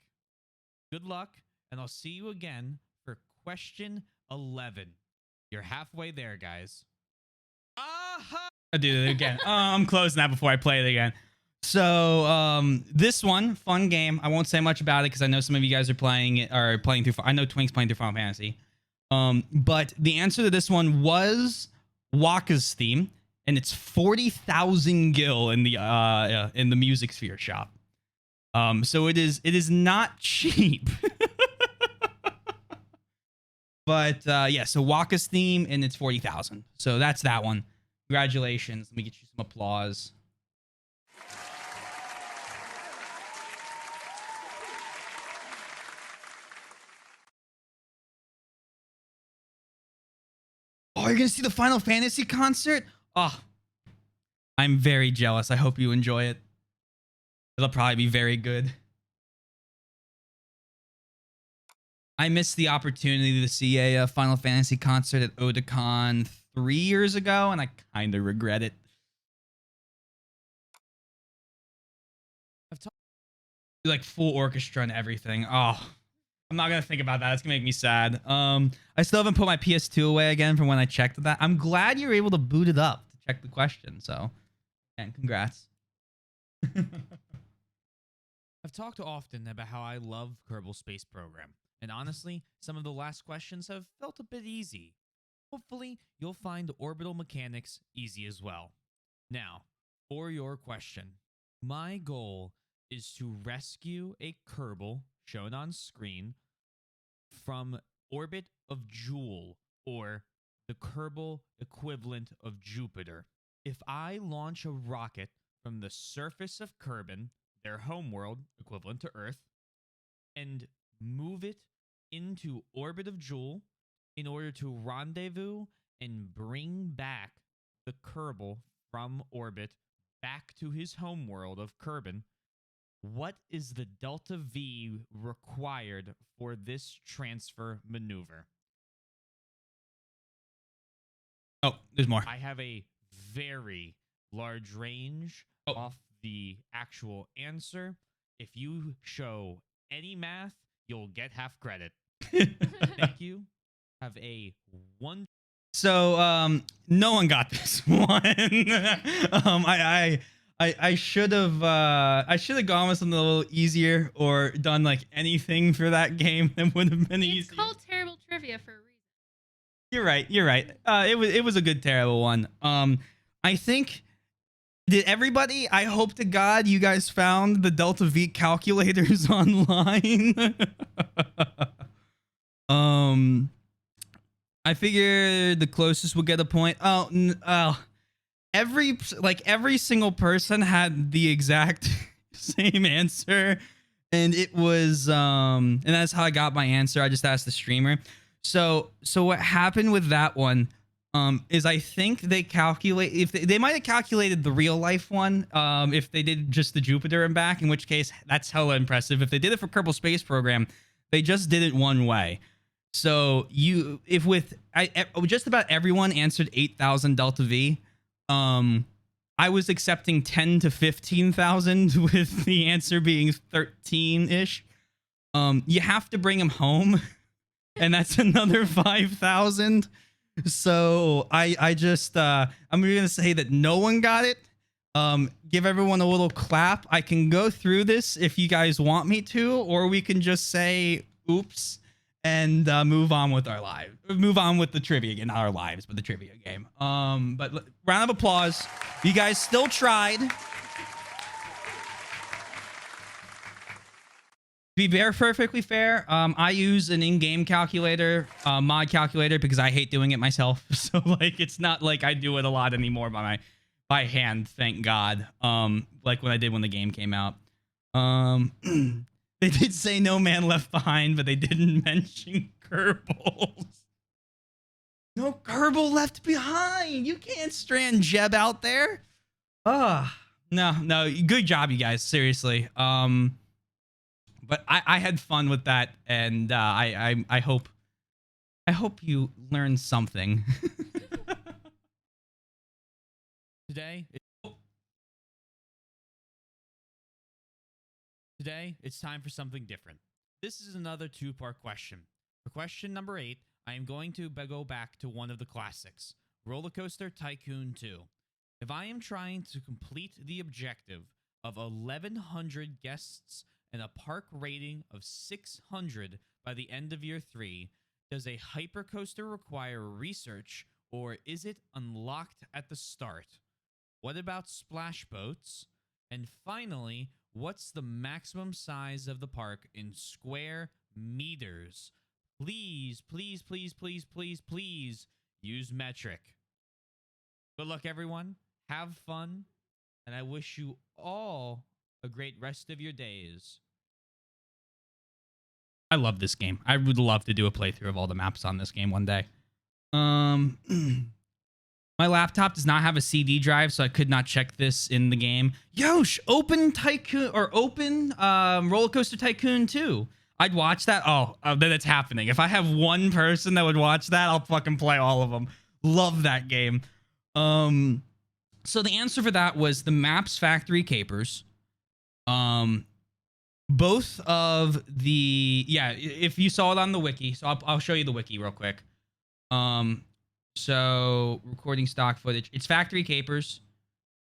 Good luck, and I'll see you again for question 11. You're halfway there, guys. Aha! I'll do it again. I'm closing that before I play it again. So this one, fun game. I won't say much about it because I know some of you guys are playing it or playing through. I know Twink's playing through Final Fantasy. But the answer to this one was Waka's theme, and it's 40,000 gil in the music sphere shop. So it is not cheap. But yeah, so Waka's theme, and it's 40,000. So that's that one. Congratulations. Let me get you some applause. Oh, you're going to see the Final Fantasy concert? Oh, I'm very jealous. I hope you enjoy it. It'll probably be very good. I missed the opportunity to see a Final Fantasy concert at Otakon 3 years ago, and I kind of regret it. Like full orchestra and everything. Oh, I'm not gonna think about that. It's gonna make me sad. I still haven't put my PS2 away again from when I checked that. I'm glad you're able to boot it up to check the question. So, and congrats. I've talked often about how I love Kerbal Space Program, and honestly, some of the last questions have felt a bit easy. Hopefully, you'll find orbital mechanics easy as well. Now, for your question, my goal is to rescue a Kerbal, shown on screen, from orbit of Jool, or the Kerbal equivalent of Jupiter. If I launch a rocket from the surface of Kerbin, their homeworld, equivalent to Earth, and move it into orbit of Jool in order to rendezvous and bring back the Kerbal from orbit back to his homeworld of Kerbin, what is the delta V required for this transfer maneuver? Oh, there's more. I have a very large range off the actual answer. If you show any math, you'll get half credit. Thank you. Have a one. So, no one got this one. I should have gone with something a little easier or done like anything for that game that would have been easier. It's called terrible trivia for a reason. You're right. You're right. It was a good terrible one. I think did everybody? I hope to God you guys found the Delta V calculators online. I figured the closest would get a point. Every single person had the exact same answer, and it was and that's how I got my answer. I just asked the streamer. So what happened with that one is I think they calculate if they might have calculated the real life one if they did just the Jupiter and back, in which case that's hella impressive. If they did it for Kerbal Space Program, they just did it one way. So just about everyone answered 8,000 Delta V. I was accepting 10 to 15,000 with the answer being 13-ish. You have to bring them home, and that's another 5,000. So I'm gonna say that no one got it. Give everyone a little clap. I can go through this if you guys want me to, or we can just say oops and move on with our lives. Move on with the trivia game, not our lives, but the trivia game. But round of applause. You guys still tried. be very perfectly fair, I use an in-game calculator, mod calculator, because I hate doing it myself. So like, it's not like I do it a lot anymore by hand, thank God. Like when I did when the game came out. They did say No Man Left Behind, but they didn't mention Kerbals. No Kerbal Left Behind. You can't strand Jeb out there. No. Good job, you guys. Seriously. But I had fun with that, and I hope you learned something. Today, it's time for something different. This is another two-part question. For question number 8, I am going to go back to one of the classics, Roller Coaster Tycoon 2. If I am trying to complete the objective of 1,100 guests and a park rating of 600 by the end of year 3, does a hypercoaster require research, or is it unlocked at the start? What about splash boats? And finally, what's the maximum size of the park in square meters? Please, please, please, please, please, please use metric. Good luck, everyone. Have fun. And I wish you all a great rest of your days. I love this game. I would love to do a playthrough of all the maps on this game one day. My laptop does not have a CD drive, so I could not check this in the game. Yosh, open Tycoon or open Roller Coaster Tycoon 2. I'd watch that. Oh, then it's happening. If I have one person that would watch that, I'll fucking play all of them. Love that game. So the answer for that was the Maps Factory Capers. Both of the if you saw it on the wiki, so I'll show you the wiki real quick. So recording stock footage. It's Factory Capers.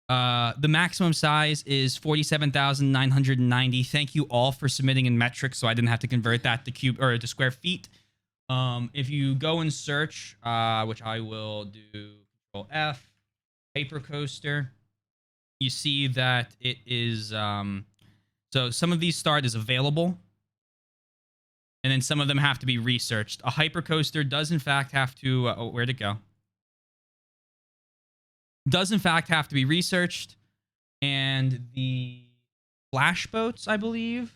The maximum size is 47,990. Thank you all for submitting in metric, so I didn't have to convert that to cube or to square feet. If you go and search, which I will do, Control F, Hyper Coaster, you see that it is so some of these start as available, and then some of them have to be researched. A hypercoaster does in fact have to where'd it go? Does in fact have to be researched, and the flash boats, I believe,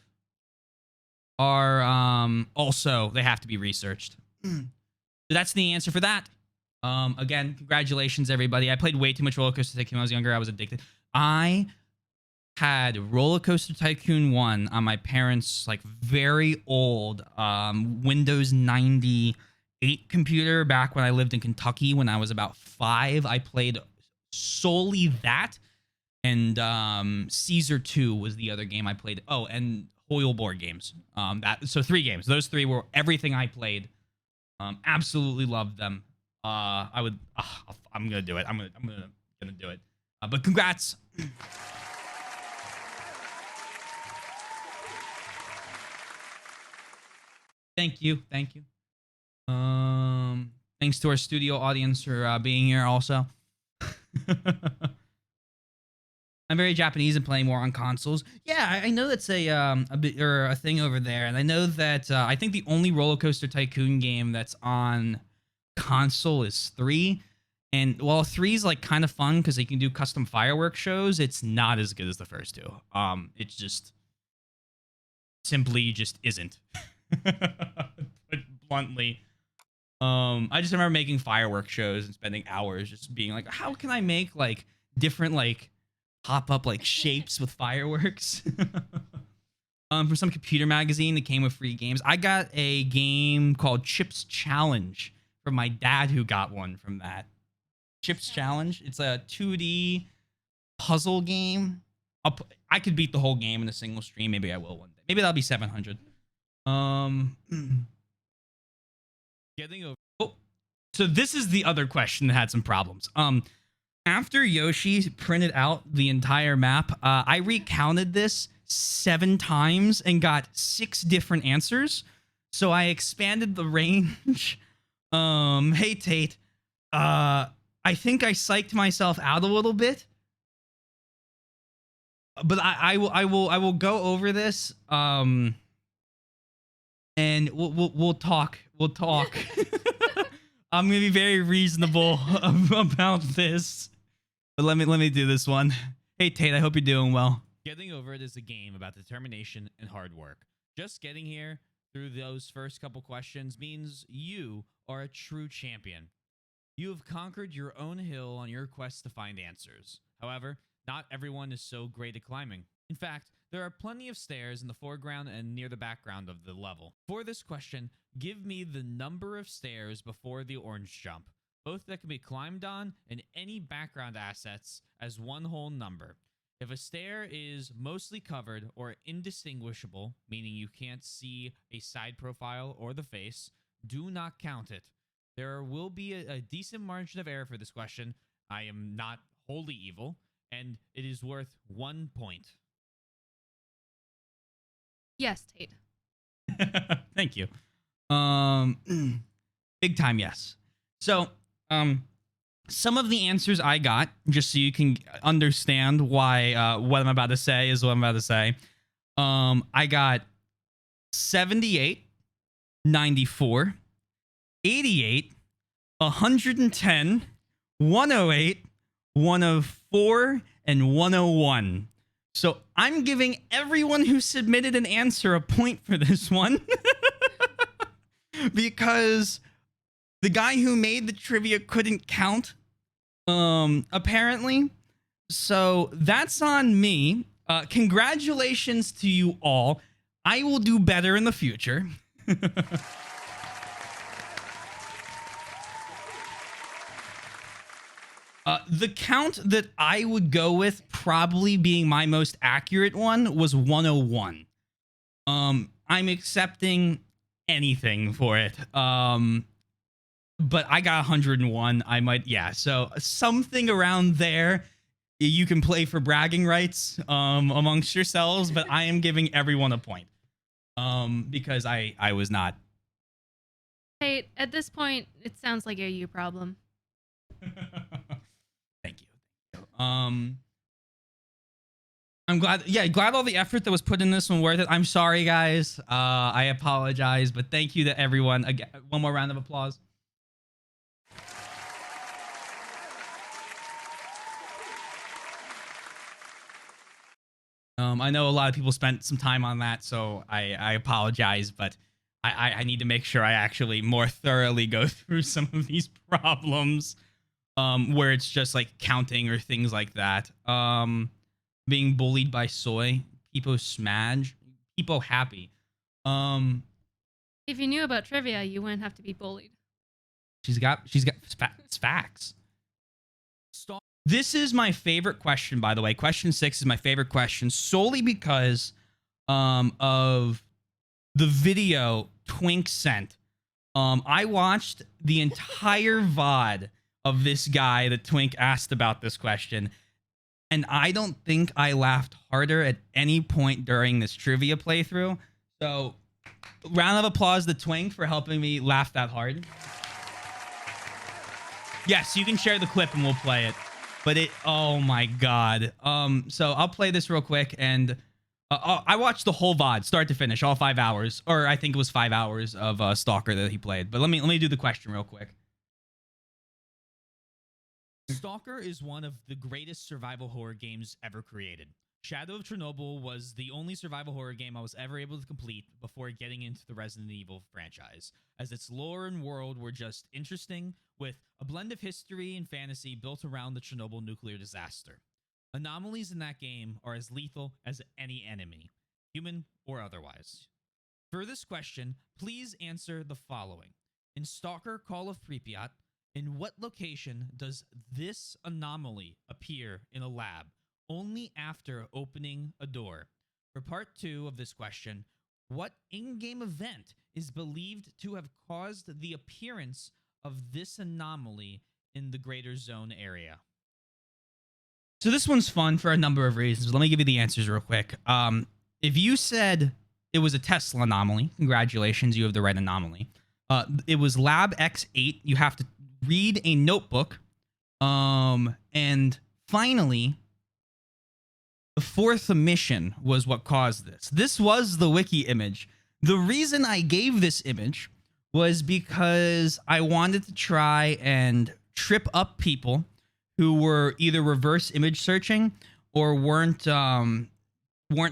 are also, they have to be researched. So that's the answer for that. Again, congratulations everybody. I played way too much Roller Coaster Tycoon when I was younger. I was addicted. I had Roller Coaster Tycoon 1 on my parents' like very old Windows 98 computer back when I lived in Kentucky when I was about 5. I played solely that, and Caesar 2 was the other game I played. Oh, and Hoyle board games. So 3 games. Those 3 were everything I played. Absolutely loved them. I'm gonna do it. I'm gonna do it. But congrats. Thank you. Thanks to our studio audience for being here also. I'm very Japanese and playing more on consoles. Yeah, I know that's a bit or a thing over there, and I know that I think the only Roller Coaster Tycoon game that's on console is 3. And while 3 is like kind of fun because you can do custom fireworks shows, it's not as good as the first 2. It's just simply just isn't. Put bluntly. I just remember making fireworks shows and spending hours just being like, how can I make like different like pop-up like shapes with fireworks? From some computer magazine that came with free games. I got a game called Chips Challenge from my dad, who got one from that. Chips Challenge. It's a 2D puzzle game. I could beat the whole game in a single stream. Maybe I will one day. Maybe that'll be 700. Getting over. Oh, so this is the other question that had some problems. After Yoshi printed out the entire map, I recounted this 7 times and got 6 different answers. So I expanded the range. Hey Tate, I think I psyched myself out a little bit, but I will go over this. and we'll talk. We'll talk. I'm gonna be very reasonable about this. But let me do this one. Hey Tate, I hope you're doing well. Getting over it is a game about determination and hard work. Just getting here through those first couple questions means you are a true champion. You have conquered your own hill on your quest to find answers. However, not everyone is so great at climbing. In fact, there are plenty of stairs in the foreground and near the background of the level. For this question, give me the number of stairs before the orange jump, both that can be climbed on and any background assets as one whole number. If a stair is mostly covered or indistinguishable, meaning you can't see a side profile or the face, do not count it. There will be a decent margin of error for this question. I am not wholly evil, and it is worth 1 point. Yes, Tate. Thank you. Big time yes. So, some of the answers I got, just so you can understand why what I'm about to say is what I'm about to say. I got 78, 94, 88, 110, 108, 104, and 101. So I'm giving everyone who submitted an answer a point for this one. Because the guy who made the trivia couldn't count, apparently. So that's on me. Congratulations to you all. I will do better in the future. The count that I would go with, probably being my most accurate one, was 101. I'm accepting anything for it. But I got 101. I might, yeah. So something around there, you can play for bragging rights amongst yourselves. But I am giving everyone a point because I was not. Tate, at this point, it sounds like a you problem. Thank you. I'm glad. Yeah, glad all the effort that was put in this one worth it. I'm sorry, guys. I apologize, but thank you to everyone. Again, one more round of applause. I know a lot of people spent some time on that, so I apologize, but I need to make sure I actually more thoroughly go through some of these problems where it's just like counting or things like that. Being bullied by Soy, People Smaj, People Happy. If you knew about trivia, you wouldn't have to be bullied. She's got facts. This is my favorite question, by the way. Question 6 is my favorite question solely because of the video Twink sent. I watched the entire VOD of this guy that Twink asked about this question, and I don't think I laughed harder at any point during this trivia playthrough. So, round of applause to Twink for helping me laugh that hard. Yes, you can share the clip and we'll play it. But oh my god. So I'll play this real quick, and I watched the whole VOD, start to finish, all 5 hours, or I think it was 5 hours of Stalker that he played. But let me do the question real quick. Stalker is one of the greatest survival horror games ever created. Shadow of Chernobyl was the only survival horror game I was ever able to complete before getting into the Resident Evil franchise, as its lore and world were just interesting, with a blend of history and fantasy built around the Chernobyl nuclear disaster. Anomalies in that game are as lethal as any enemy, human or otherwise. For this question, please answer the following. In Stalker Call of Pripyat, in what location does this anomaly appear in a lab only after opening a door? For part 2 of this question, what in-game event is believed to have caused the appearance of this anomaly in the greater zone area? So this one's fun for a number of reasons. Let me give you the answers real quick. If you said it was a Tesla anomaly, congratulations, you have the right anomaly. It was Lab X8. You have to read a notebook. And finally, the fourth emission was what caused this. This was the wiki image. The reason I gave this image was because I wanted to try and trip up people who were either reverse image searching or weren't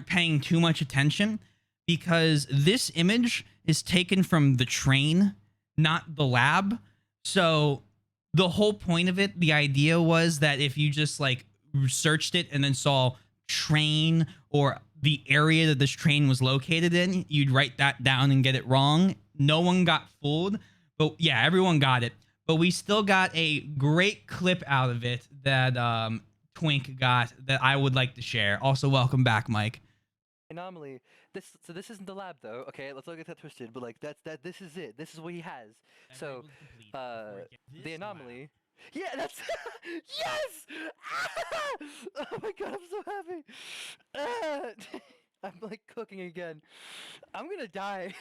paying too much attention, because this image is taken from the train, not the lab. So the whole point of it, the idea was that if you just like searched it and then saw train or the area that this train was located in, you'd write that down and get it wrong. No one got fooled, but yeah, everyone got it. But we still got a great clip out of it that Twink got that I would like to share. Also, welcome back, Mike. Anomaly. This isn't the lab though. Okay, let's not get that twisted. But like this is it. This is what he has. So the anomaly. Yeah, that's yes. Oh my god, I'm so happy. I'm like cooking again. I'm gonna die.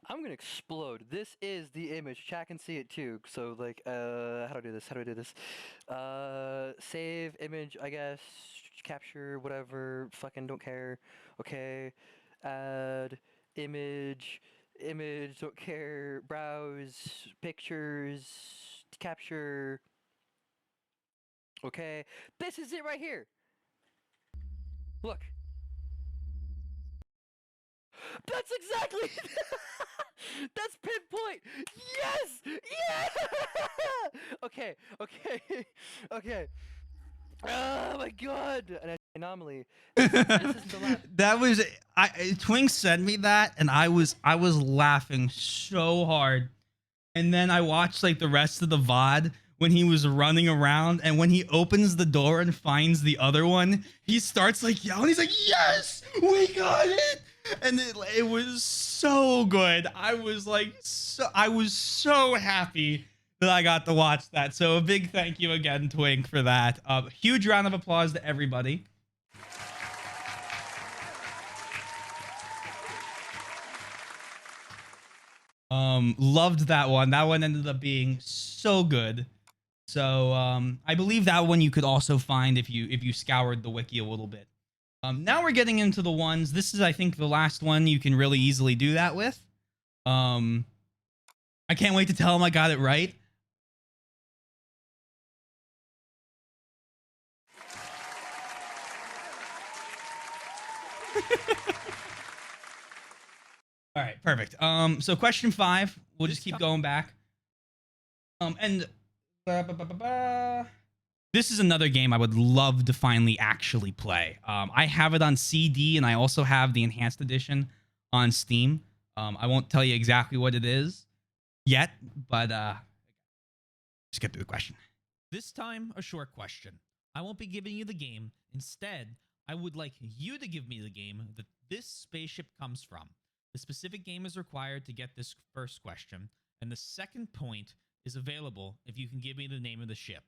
I'm gonna explode. This is the image. Chat can see it too. So like, how do I do this? How do I do this? Save image, I guess. Capture, whatever. Fucking don't care. Okay. Add image. Image, don't care. Browse pictures. Capture. Okay. This is it right here. Look. That's exactly. That's pinpoint. Yes. Yeah. Okay. Okay. Okay. Oh my god. An anomaly. This is the lab. That was Twink sent me that, and I was laughing so hard. And then I watched like the rest of the VOD when he was running around, and when he opens the door and finds the other one, he starts like yelling. He's like, "Yes, we got it!" And it was so good. I was so happy that I got to watch that. So a big thank you again, Twink, for that. Huge round of applause to everybody. Loved that one. That one ended up being so good. So I believe that one you could also find if you scoured the wiki a little bit. Now we're getting into the ones. This is, I think, the last one you can really easily do that with. I can't wait to tell him I got it right. All right, perfect. So question 5, we'll just keep going back. This is another game I would love to finally actually play. I have it on CD, and I also have the enhanced edition on Steam. I won't tell you exactly what it is yet, but just get through the question. This time, a short question. I won't be giving you the game. Instead, I would like you to give me the game that this spaceship comes from. The specific game is required to get this first question, and the second point is available if you can give me the name of the ship.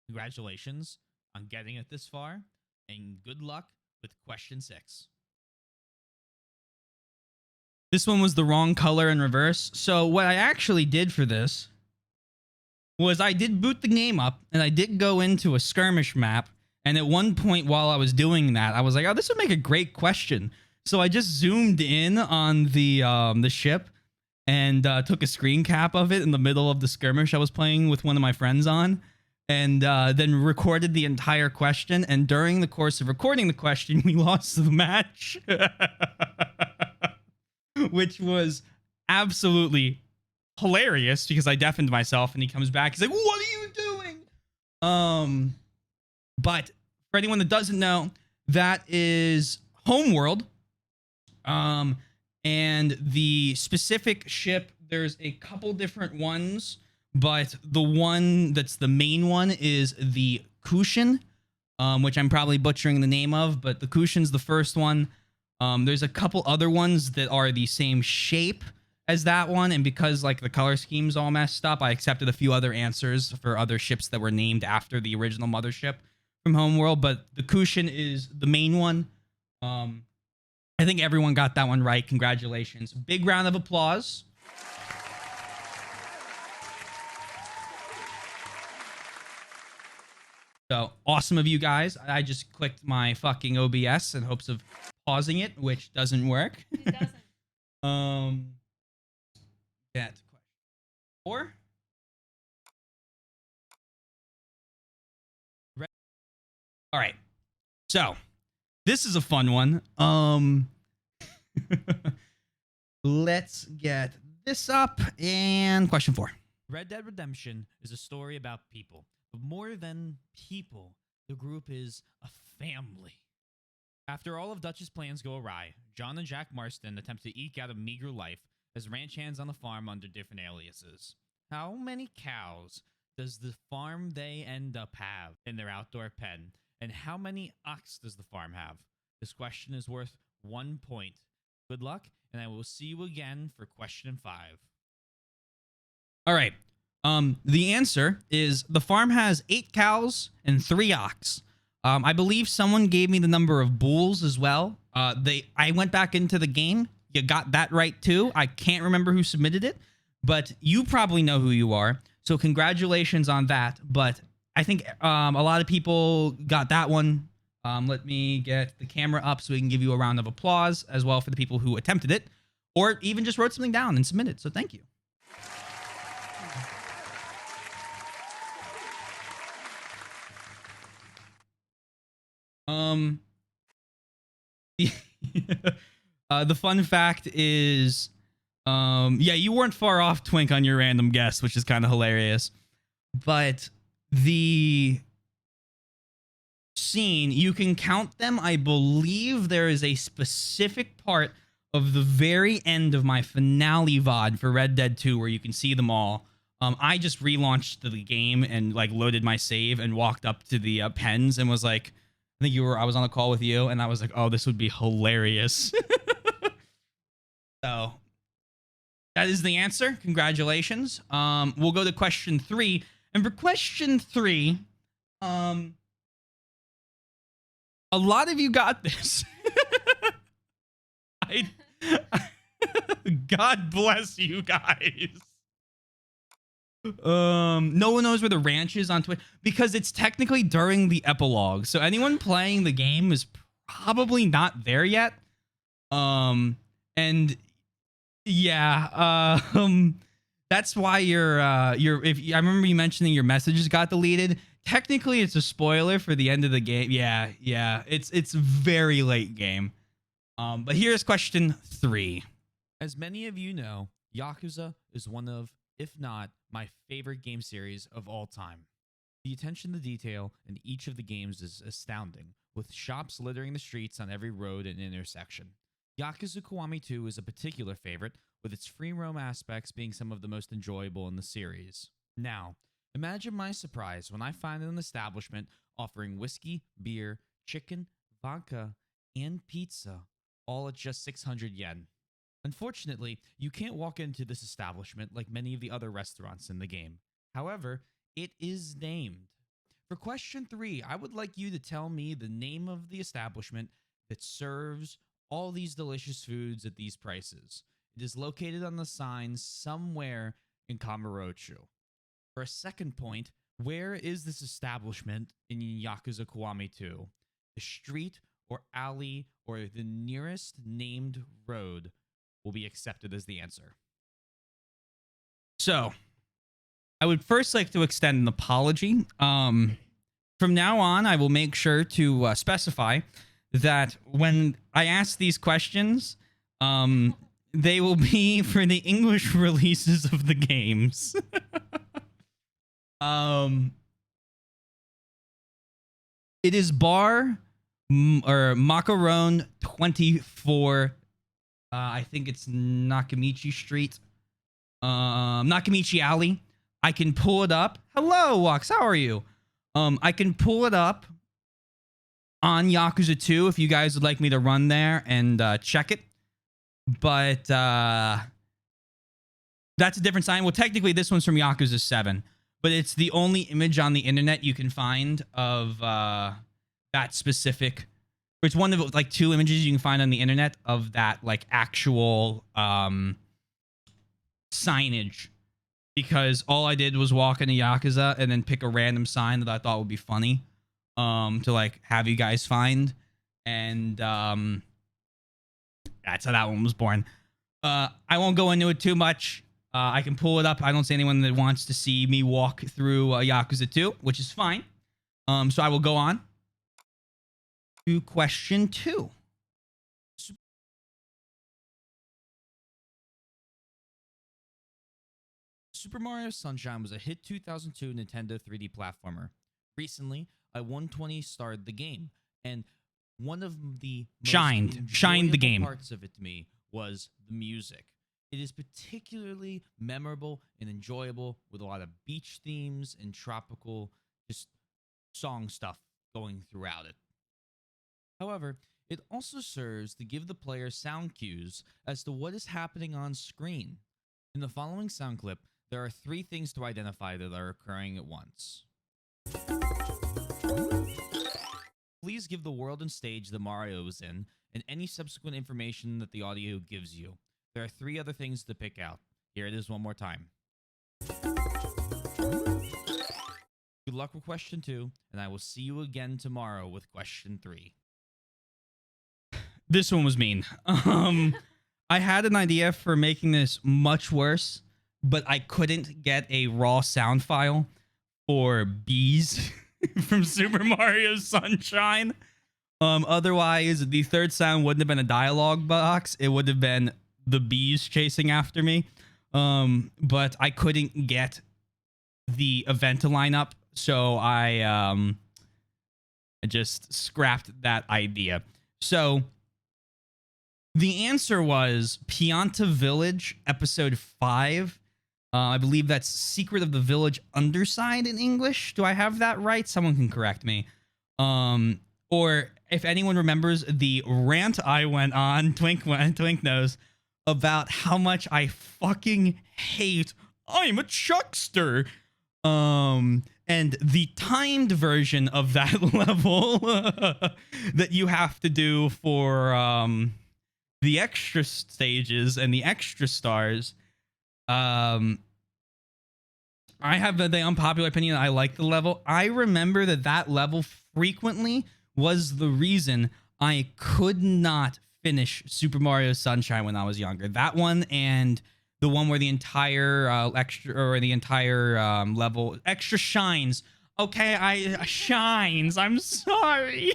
Congratulations on getting it this far, and good luck with question 6. This one was the wrong color in reverse. So what I actually did for this was I did boot the game up, and I did go into a skirmish map. And at one point while I was doing that, I was like, oh, this would make a great question. So I just zoomed in on the ship and took a screen cap of it in the middle of the skirmish I was playing with one of my friends on, and then recorded the entire question. And during the course of recording the question, we lost the match, which was absolutely hilarious because I deafened myself, and he comes back. He's like, what are you doing? But for anyone that doesn't know, that is Homeworld. And the specific ship, there's a couple different ones, but the one that's the main one is the Kushin, which I'm probably butchering the name of, but the Kushin's the first one. There's a couple other ones that are the same shape as that one, and because like the color scheme's all messed up, I accepted a few other answers for other ships that were named after the original mothership from Homeworld, but the Kushin is the main one. I think everyone got that one right. Congratulations. Big round of applause. So awesome of you guys. I just clicked my fucking OBS in hopes of pausing it, which doesn't work. It doesn't. Get question 4. All right. So, this is a fun one. Let's get this up. And question 4. Red Dead Redemption is a story about people, but more than people, the group is a family. After all of Dutch's plans go awry, John and Jack Marston attempt to eke out a meager life as ranch hands on the farm under different aliases. How many cows does the farm they end up have in their outdoor pen? And how many ox does the farm have? This question is worth 1 point. Good luck, and I will see you again for question 5. All right. The answer is the farm has 8 cows and 3 ox. I believe someone gave me the number of bulls as well. I went back into the game. You got that right too. I can't remember who submitted it, but you probably know who you are. So congratulations on that. But I think a lot of people got that one. Let me get the camera up so we can give you a round of applause as well for the people who attempted it or even just wrote something down and submitted. So thank you. The fun fact is, yeah, you weren't far off, Twink, on your random guess, which is kind of hilarious. But the scene, you can count them. I believe there is a specific part of the very end of my finale VOD for Red Dead 2 where you can see them all. I just relaunched the game and like loaded my save and walked up to the pens and was like, I think I was on a call with you and I was like, oh, this would be hilarious. So that is the answer. Congratulations. We'll go to question 3. And for question 3, a lot of you got this. God bless you guys. No one knows where the ranch is on Twitch because it's technically during the epilogue. So anyone playing the game is probably not there yet. And yeah, that's why if I remember you mentioning your messages got deleted. Technically, it's a spoiler for the end of the game. Yeah, it's very late game. But here's question 3. As many of you know, Yakuza is one of, if not my favorite game series of all time. The attention to detail in each of the games is astounding, with shops littering the streets on every road and intersection. Yakuza Kiwami 2 is a particular favorite, with its free roam aspects being some of the most enjoyable in the series. Now, imagine my surprise when I find an establishment offering whiskey, beer, chicken, vodka, and pizza, all at just 600 yen. Unfortunately, you can't walk into this establishment like many of the other restaurants in the game. However, it is named. For question 3, I would like you to tell me the name of the establishment that serves all these delicious foods at these prices. It is located on the sign somewhere in Kamurocho. For a second point, where is this establishment in Yakuza Kiwami 2? The street or alley or the nearest named road will be accepted as the answer. So, I would first like to extend an apology. From now on, I will make sure to specify that when I ask these questions, they will be for the English releases of the games. It is bar or Macaron 24. I think it's Nakamichi Street. Nakamichi Alley. I can pull it up. Hello, Wax. How are you? I can pull it up on Yakuza 2 if you guys would like me to run there and check it. But that's a different sign. Well, technically, this one's from Yakuza 7. But it's the only image on the internet you can find of that specific... It's one of like 2 images you can find on the internet of that like actual signage. Because all I did was walk into Yakuza and then pick a random sign that I thought would be funny to like have you guys find. And That's how that one was born. I won't go into it too much. I can pull it up. I don't see anyone that wants to see me walk through Yakuza 2, which is fine. So I will go on to question 2. Super Mario Sunshine was a hit 2002 Nintendo 3D platformer. Recently, I 120 starred the game, and one of the most Shined the enjoyable game. parts of it to me was the music. It is particularly memorable and enjoyable with a lot of beach themes and tropical just song stuff going throughout it. However, it also serves to give the player sound cues as to what is happening on screen. In the following sound clip, there are 3 things to identify that are occurring at once. Please give the world and stage that Mario is in and any subsequent information that the audio gives you. There are 3 other things to pick out. Here it is one more time. Good luck with question 2, and I will see you again tomorrow with question 3. This one was mean. I had an idea for making this much worse, but I couldn't get a raw sound file for bees from Super Mario Sunshine. Otherwise, the third sound wouldn't have been a dialogue box. It would have been the bees chasing after me. But I couldn't get the event to line up, so I just scrapped that idea. So the answer was Pianta Village, episode 5. I believe that's Secret of the Village Underside in English. Do I have that right? Someone can correct me. Or if anyone remembers the rant I went on, Twink knows, about how much I fucking hate I'm a Chuckster. And the timed version of that level that you have to do for the extra stages and the extra stars. I have the unpopular opinion. I like the level. I remember that level frequently was the reason I could not finish Super Mario Sunshine when I was younger. That one and the one where the entire level extra shines. Okay, I shines. I'm sorry.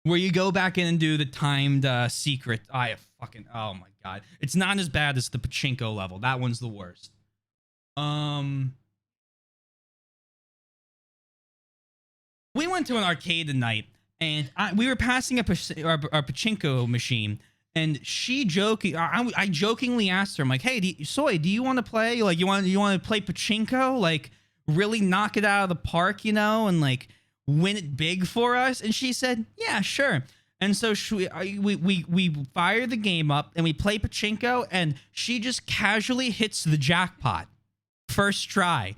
Where you go back in and do the timed secret. Oh my god. It's not as bad as the pachinko level. That one's the worst. We went to an arcade tonight, and we were passing our pachinko machine, and I jokingly asked her, I'm like, hey, Soy, do you want to play? Like, you want to play pachinko? Like, really knock it out of the park, and like win it big for us? And she said, yeah, sure. And so we fire the game up and we play pachinko, and she just casually hits the jackpot first try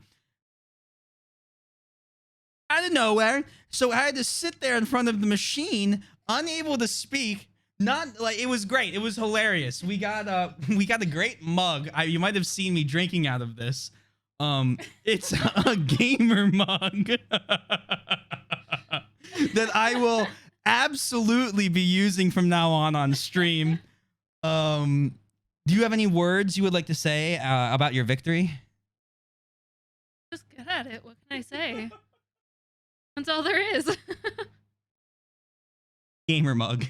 out of nowhere. So I had to sit there in front of the machine, unable to speak. Not like it was great. It was hilarious. We got a great mug. You might have seen me drinking out of this. It's a gamer mug that I will absolutely be using from now on stream. Do you have any words you would like to say about your victory? Just good at it. What can I say? That's all there is. Gamer mug.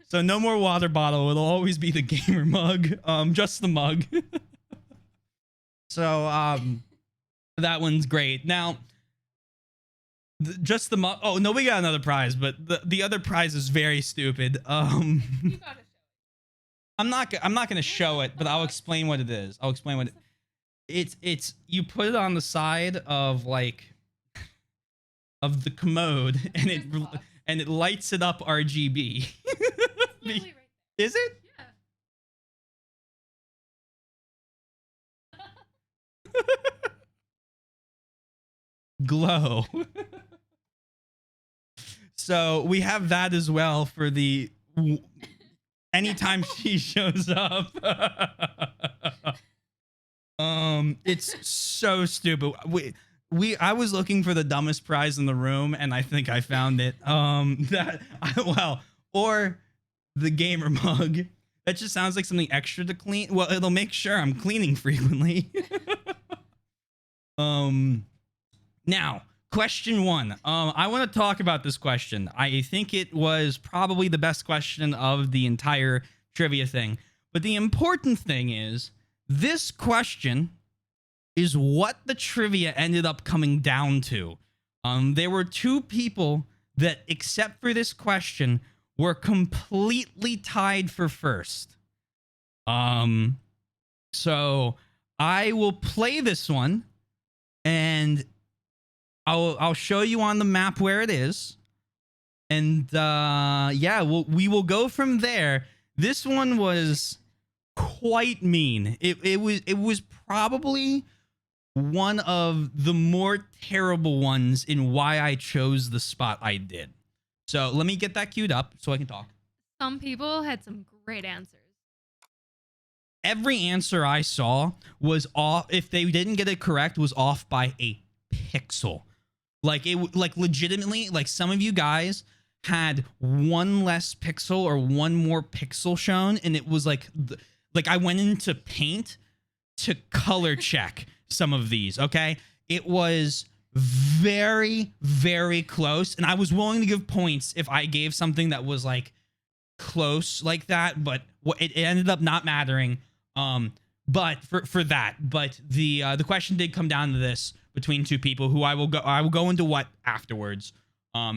So no more water bottle. It'll always be the gamer mug. Just the mug. So that one's great. Now, just the mug. Oh no, we got another prize, but the other prize is very stupid. You gotta show it. I'm not gonna show it, but I'll explain what it is. I'll explain what it's. You put it on the side of of the commode, and it lights it up RGB. Literally right Is it? there. Glow. So we have that as well for the anytime she shows up. It's so stupid. I was looking for the dumbest prize in the room, and I think I found it. Or the gamer mug. That just sounds like something extra to clean. Well, it'll make sure I'm cleaning frequently. Now, question 1. I want to talk about this question. I think it was probably the best question of the entire trivia thing. But the important thing is, this question is what the trivia ended up coming down to. There were 2 people that, except for this question, were completely tied for first. So I will play this one, and I'll show you on the map where it is, and yeah, we will go from there. This one was quite mean. It was probably one of the more terrible ones in why I chose the spot I did. So let me get that queued up so I can talk. Some people had some great answers. Every answer I saw was off. If they didn't get it correct, was off by a pixel. Like legitimately, like some of you guys had one less pixel or one more pixel shown, and it was like I went into Paint to color check some of these. Okay, it was very, very close, and I was willing to give points if I gave something that was like close like that, but it ended up not mattering. But for that, but the question did come down to this between 2 people who I will go into what afterwards.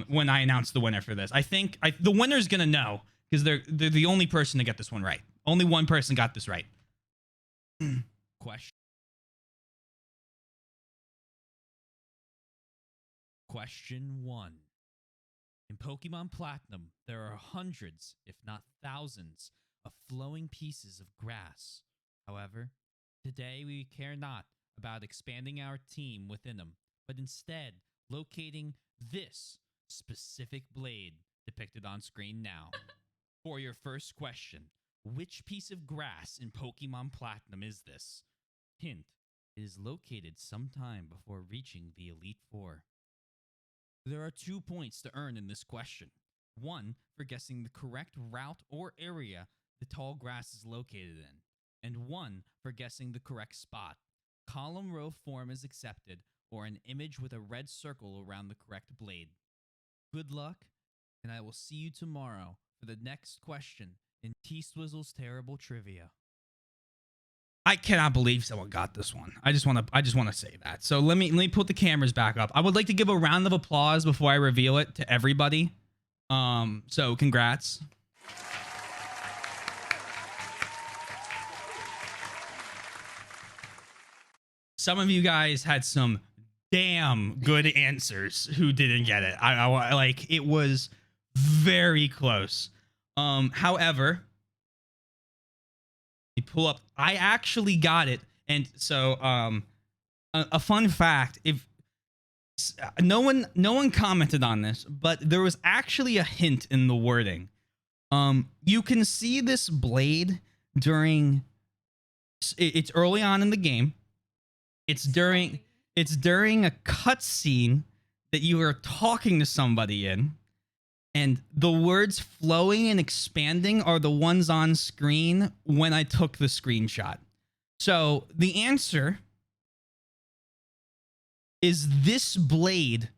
When I announce the winner for this, I think the winner's gonna know because they're the only person to get this one right. Only one person got this right. Question 1. In Pokemon Platinum, there are hundreds, if not thousands, of flowing pieces of grass. However, today we care not about expanding our team within them, but instead locating this specific blade depicted on screen now. For your first question, which piece of grass in Pokemon Platinum is this? Hint, it is located sometime before reaching the Elite Four. There are 2 points to earn in this question. 1 for guessing the correct route or area the tall grass is located in, and 1 for guessing the correct spot. Column row form is accepted, or an image with a red circle around the correct blade. Good luck, and I will see you tomorrow for the next question in Tswizzle's Terrible Trivia. I cannot believe someone got this one. I just want to say that. So let me put the cameras back up. I would like to give a round of applause before I reveal it to everybody. So congrats. Some of you guys had some damn good answers who didn't get it. I like it was very close. However, you pull up. I actually got it, and so a fun fact: if no one commented on this, but there was actually a hint in the wording. You can see this blade during. It's early on in the game. It's during a cutscene that you are talking to somebody in, and the words flowing and expanding are the ones on screen when I took the screenshot. So the answer is this blade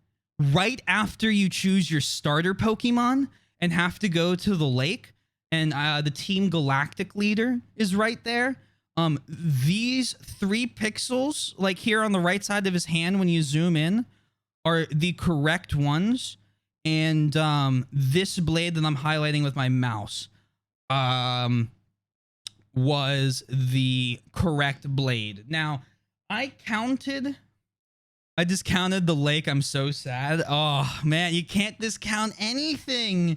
right after you choose your starter Pokemon and have to go to the lake, and the Team Galactic leader is right there. These 3 pixels, like here on the right side of his hand when you zoom in, are the correct ones. And this blade that I'm highlighting with my mouse was the correct blade. Now, I discounted the lake. I'm so sad. Oh, man, you can't discount anything.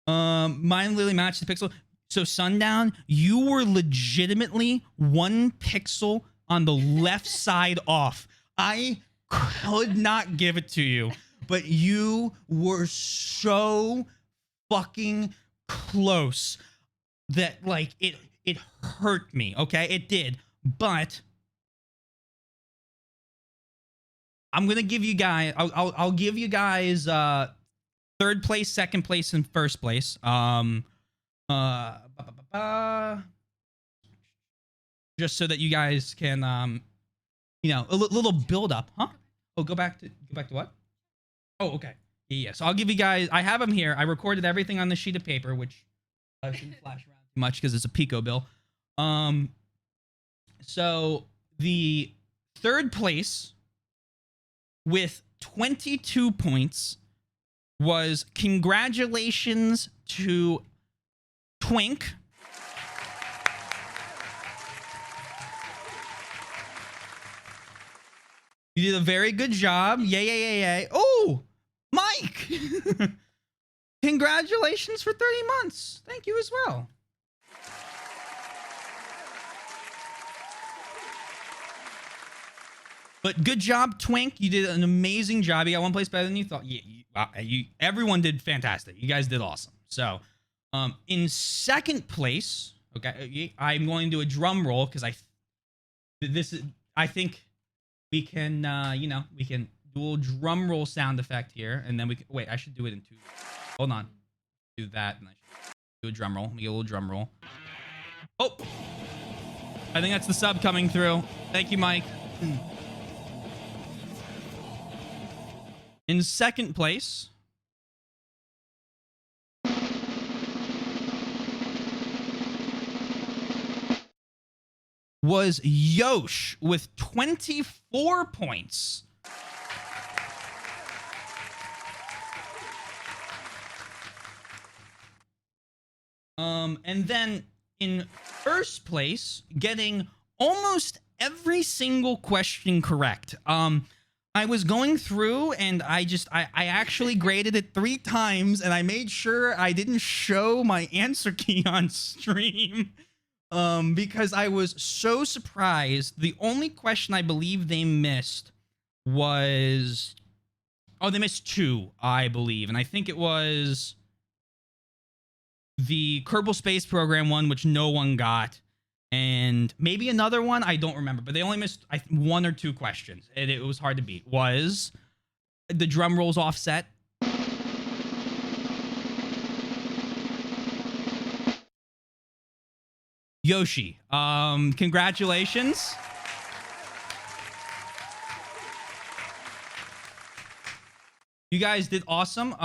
Mine literally matched the pixel. So Sundown, you were legitimately 1 pixel on the left side off. I could not give it to you, but you were so fucking close that like it hurt me. Okay, it did, but I'm gonna give you guys. I'll give you guys third place, second place, and first place. Just so that you guys can you know, a little build up, huh? Oh, go back to what? Oh, okay. Yeah. So I'll give you guys. I have them here. I recorded everything on the sheet of paper, which I shouldn't flash around too much because it's a Pico bill. So the third place with 22 points was congratulations to Twink. You did a very good job. Yay. Oh, Mike. Congratulations for 30 months. Thank you as well. But good job, Twink. You did an amazing job. You got one place better than you thought. Everyone did fantastic. You guys did awesome. So, in second place, okay, I'm going to do a drum roll because I think we can, you know, we can do a little drum roll sound effect here, and then we can, wait. I should do it in two. Hold on, do that, and I should do a drum roll. Let me get a little drum roll. Oh, I think that's the sub coming through. Thank you, Mike. In second place was Yosh with 24 points. And then in first place, getting almost every single question correct. I was going through and I actually graded it 3 times and I made sure I didn't show my answer key on stream because I was so surprised. The only question I believe they missed was, oh, they missed 2, I believe. And I think it was the Kerbal Space Program one, which no one got. And maybe another one, I don't remember, but they only missed 1 or 2 questions, and it was hard to beat. Was the drum rolls offset? Yoshi, congratulations. You guys did awesome.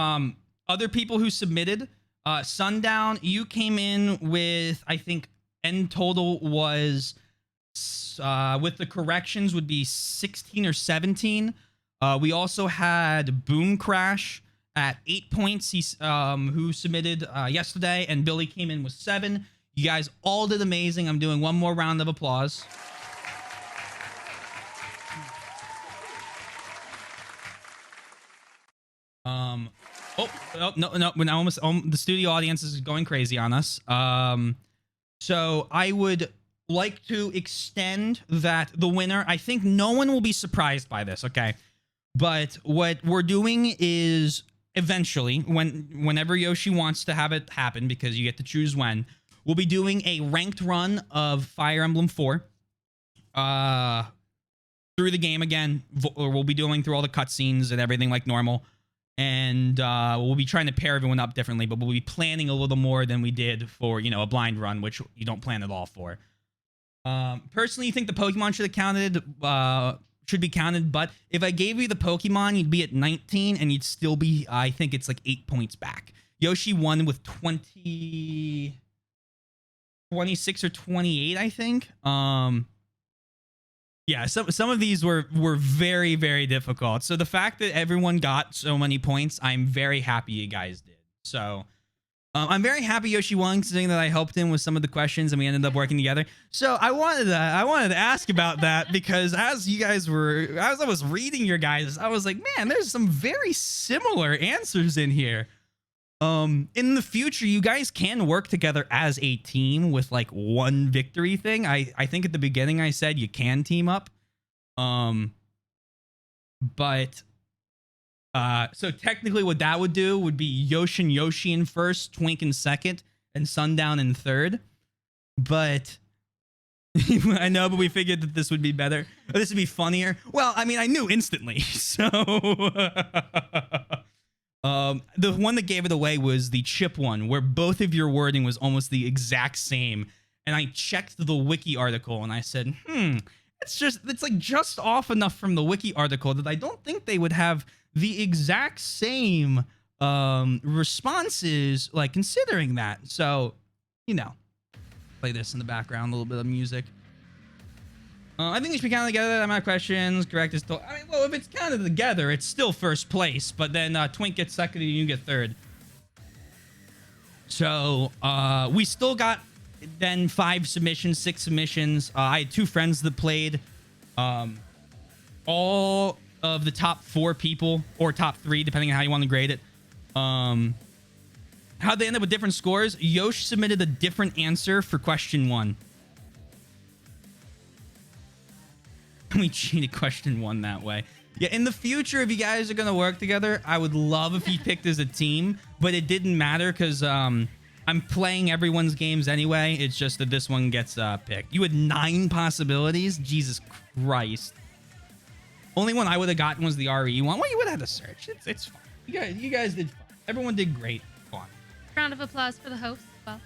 Other people who submitted, Sundown, you came in with, I think, end total was with the corrections would be 16 or 17. We also had Boom Crash at 8 points. He who submitted yesterday, and Billy came in with 7. You guys all did amazing. I'm doing one more round of applause. No, we're almost the studio audience is going crazy on us. So I would like to extend that the winner, I think no one will be surprised by this, okay? But what we're doing is eventually, whenever Yoshi wants to have it happen, because you get to choose when, we'll be doing a ranked run of Fire Emblem 4 through the game again. We'll be doing through all the cutscenes and everything like normal. And we'll be trying to pair everyone up differently, but we'll be planning a little more than we did for, you know, a blind run, which you don't plan at all for. Personally, you think the Pokemon should be counted, but if I gave you the Pokemon, you'd be at 19, and you'd still be, I think it's like 8 points back. Yoshi won with 26 or 28, I think. Yeah, some of these were very, very difficult. So the fact that everyone got so many points, I'm very happy you guys did. So I'm very happy Yoshi won, considering that I helped him with some of the questions and we ended up working together. So I wanted to ask about that because as I was reading your guys, I was like, man, there's some very similar answers in here. In the future, you guys can work together as a team with like one victory thing. I think at the beginning I said you can team up. But so technically what that would do would be Yoshi in first, Twink in second, and Sundown in third. But I know, but we figured that this would be better. Or this would be funnier. Well, I mean, I knew instantly. So, the one that gave it away was the chip one, where both of your wording was almost the exact same. And I checked the wiki article and I said, it's like just off enough from the wiki article that I don't think they would have the exact same responses, like considering that. So, you know, play this in the background, a little bit of music. I think they should be counted together. I'm out questions. Correct is still. I mean, well, if it's counted together, it's still first place. But then Twink gets second and you get third. So we still got then 5 submissions, 6 submissions. I had 2 friends that played. All of the top 4 people, or top 3, depending on how you want to grade it. How'd they end up with different scores? Yosh submitted a different answer for question 1. We cheated question 1 that way. Yeah, in the future, if you guys are going to work together, I would love if you picked as a team, but it didn't matter because I'm playing everyone's games anyway. It's just that this one gets picked. You had 9 possibilities? Jesus Christ. Only one I would have gotten was the RE one. Well, you would have had to search. It's fine. You guys did fine. Everyone did great. Fun. Round of applause for the host as well.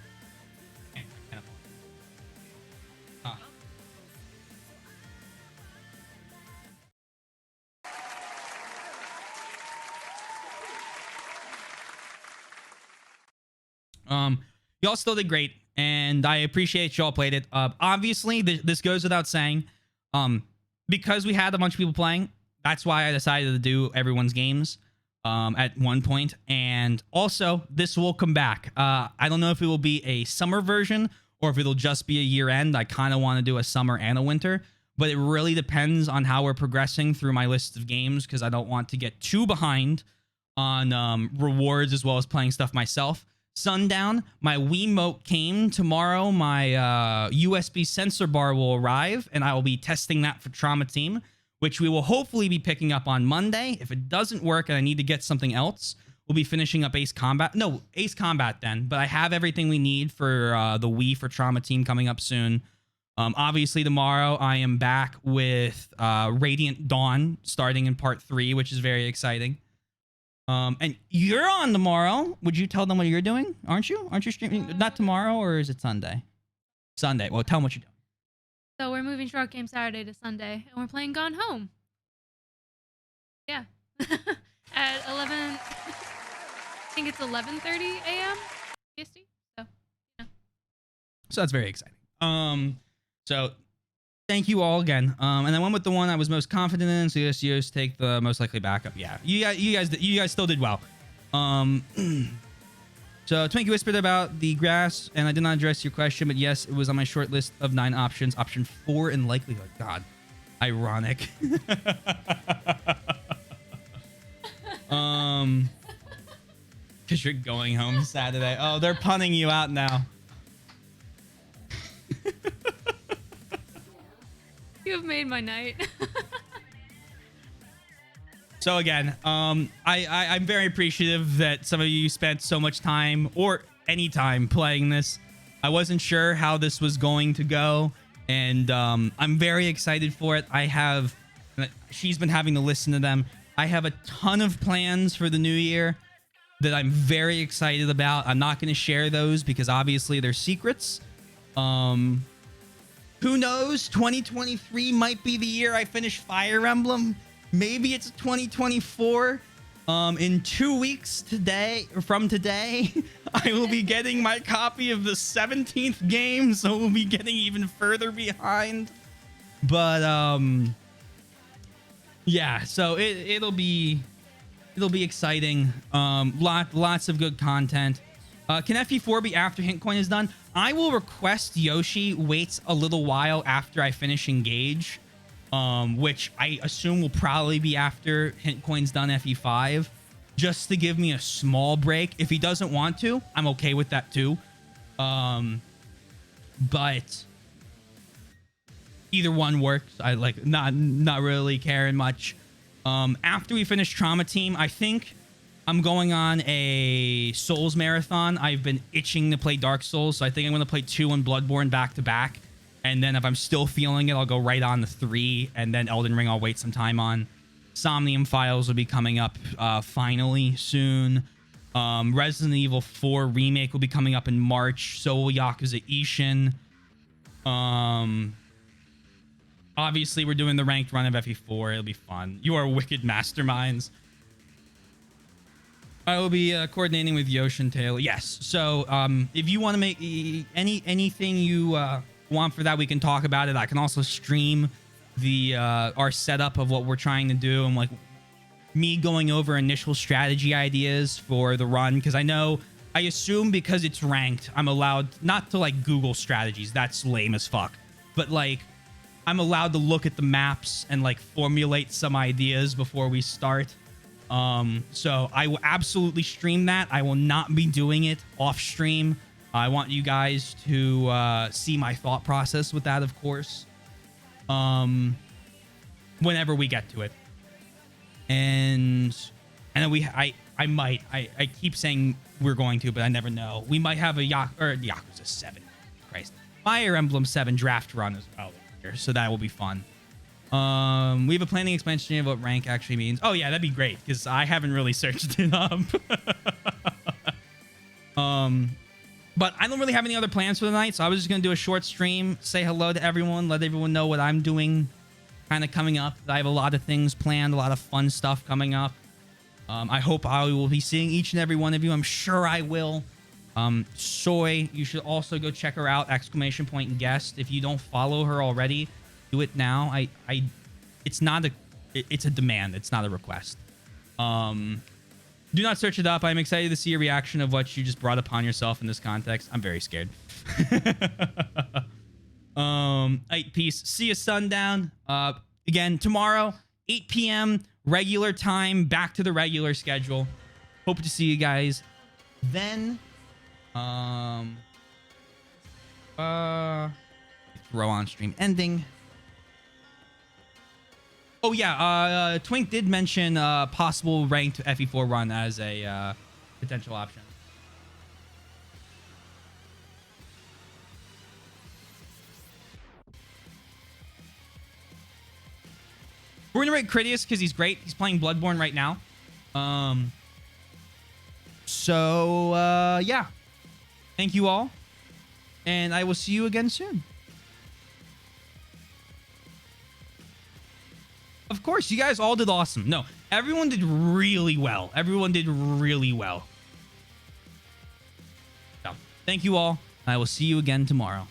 Y'all still did great, and I appreciate y'all played it. Obviously, this goes without saying. Because we had a bunch of people playing, that's why I decided to do everyone's games at one point. And also, this will come back. I don't know if it will be a summer version or if it'll just be a year end. I kind of want to do a summer and a winter, but it really depends on how we're progressing through my list of games because I don't want to get too behind on rewards as well as playing stuff myself. Sundown, my Wiimote came tomorrow. My USB sensor bar will arrive, and I will be testing that for Trauma Team, which we will hopefully be picking up on Monday. If it doesn't work and I need to get something else, we'll be finishing up Ace Combat. No, Ace Combat then, but I have everything we need for the Wii for Trauma Team coming up soon. Obviously, tomorrow I am back with Radiant Dawn starting in part 3, which is very exciting. And you're on tomorrow. Would you tell them what you're doing? Aren't you streaming? Not tomorrow, or is it Sunday? Sunday. Well, tell them what you're doing. So we're moving Short Game Saturday to Sunday, and we're playing Gone Home. Yeah. At 11, I think it's 11:30 a.m. PST. So, yeah. So that's very exciting. So thank you all again. And I went with the one I was most confident in, so yes, take the most likely backup. Yeah, you guys still did well. So Twinkie whispered about the grass, and I did not address your question, but yes, it was on my short list of 9 options. Option 4 in likelihood. God, ironic. Because you're going home Saturday. Oh, they're punning you out now. You have made my night. So again, I'm very appreciative that some of you spent so much time or any time playing this. I wasn't sure how this was going to go, and I'm very excited for it. She's been having to listen to them. I have a ton of plans for the new year that I'm very excited about. I'm not going to share those because obviously they're secrets. Who knows? 2023 might be the year I finish Fire Emblem. Maybe it's 2024. In 2 weeks from today, I will be getting my copy of the 17th game, so we'll be getting even further behind. But yeah, so it'll be exciting. Lots of good content. Can FE4 be after Hint Coin is done? I will request Yoshi waits a little while after I finish Engage, which I assume will probably be after Hint Coin's done FE5, just to give me a small break. If he doesn't want to, I'm okay with that too. But either one works. I like not really caring much. After we finish Trauma Team, I think I'm going on a Souls marathon. I've been itching to play Dark Souls, so I think I'm going to play 2 and Bloodborne back to back. And then if I'm still feeling it, I'll go right on to 3. And then Elden Ring, I'll wait some time on. Somnium Files will be coming up finally soon. Resident Evil 4 Remake will be coming up in March. So will Yakuza Ishin. Obviously, we're doing the ranked run of FE4. It'll be fun. You are wicked masterminds. I will be coordinating with Yosh and Taylor. Yes. So if you want to make anything you want for that, we can talk about it. I can also stream the our setup of what we're trying to do and like me going over initial strategy ideas for the run, because I assume because it's ranked, I'm allowed not to like Google strategies. That's lame as fuck. But like I'm allowed to look at the maps and like formulate some ideas before we start. So I will absolutely stream that. I will not be doing it off stream. I want you guys to see my thought process with that, of course. Whenever we get to it. And then I keep saying we're going to, but I never know. We might have a Yakuza 7. Christ. Fire Emblem 7 draft run as well here, so that will be fun. We have a planning expansion of what rank actually means. Oh yeah, that'd be great, because I haven't really searched it up. But I don't really have any other plans for the night, so I was just gonna do a short stream, say hello to everyone, let everyone know what I'm doing kind of coming up. I have a lot of things planned, a lot of fun stuff coming up. I hope I will be seeing each and every one of you. I'm sure I will. Soy, you should also go check her out, ! Guest. If you don't follow her already, do it now. It's a demand. It's not a request. Do not search it up. I'm excited to see a reaction of what you just brought upon yourself in this context. I'm very scared. Peace. See you sundown. Again, tomorrow, 8 p.m. regular time, back to the regular schedule. Hope to see you guys then. Throw on stream ending. Oh yeah, Twink did mention possible ranked FE4 run as a potential option. We're gonna rate Critias because he's great. He's playing Bloodborne right now. Yeah. Thank you all. And I will see you again soon. Of course, you guys all did awesome. No, everyone did really well. Everyone did really well. So, thank you all. I will see you again tomorrow.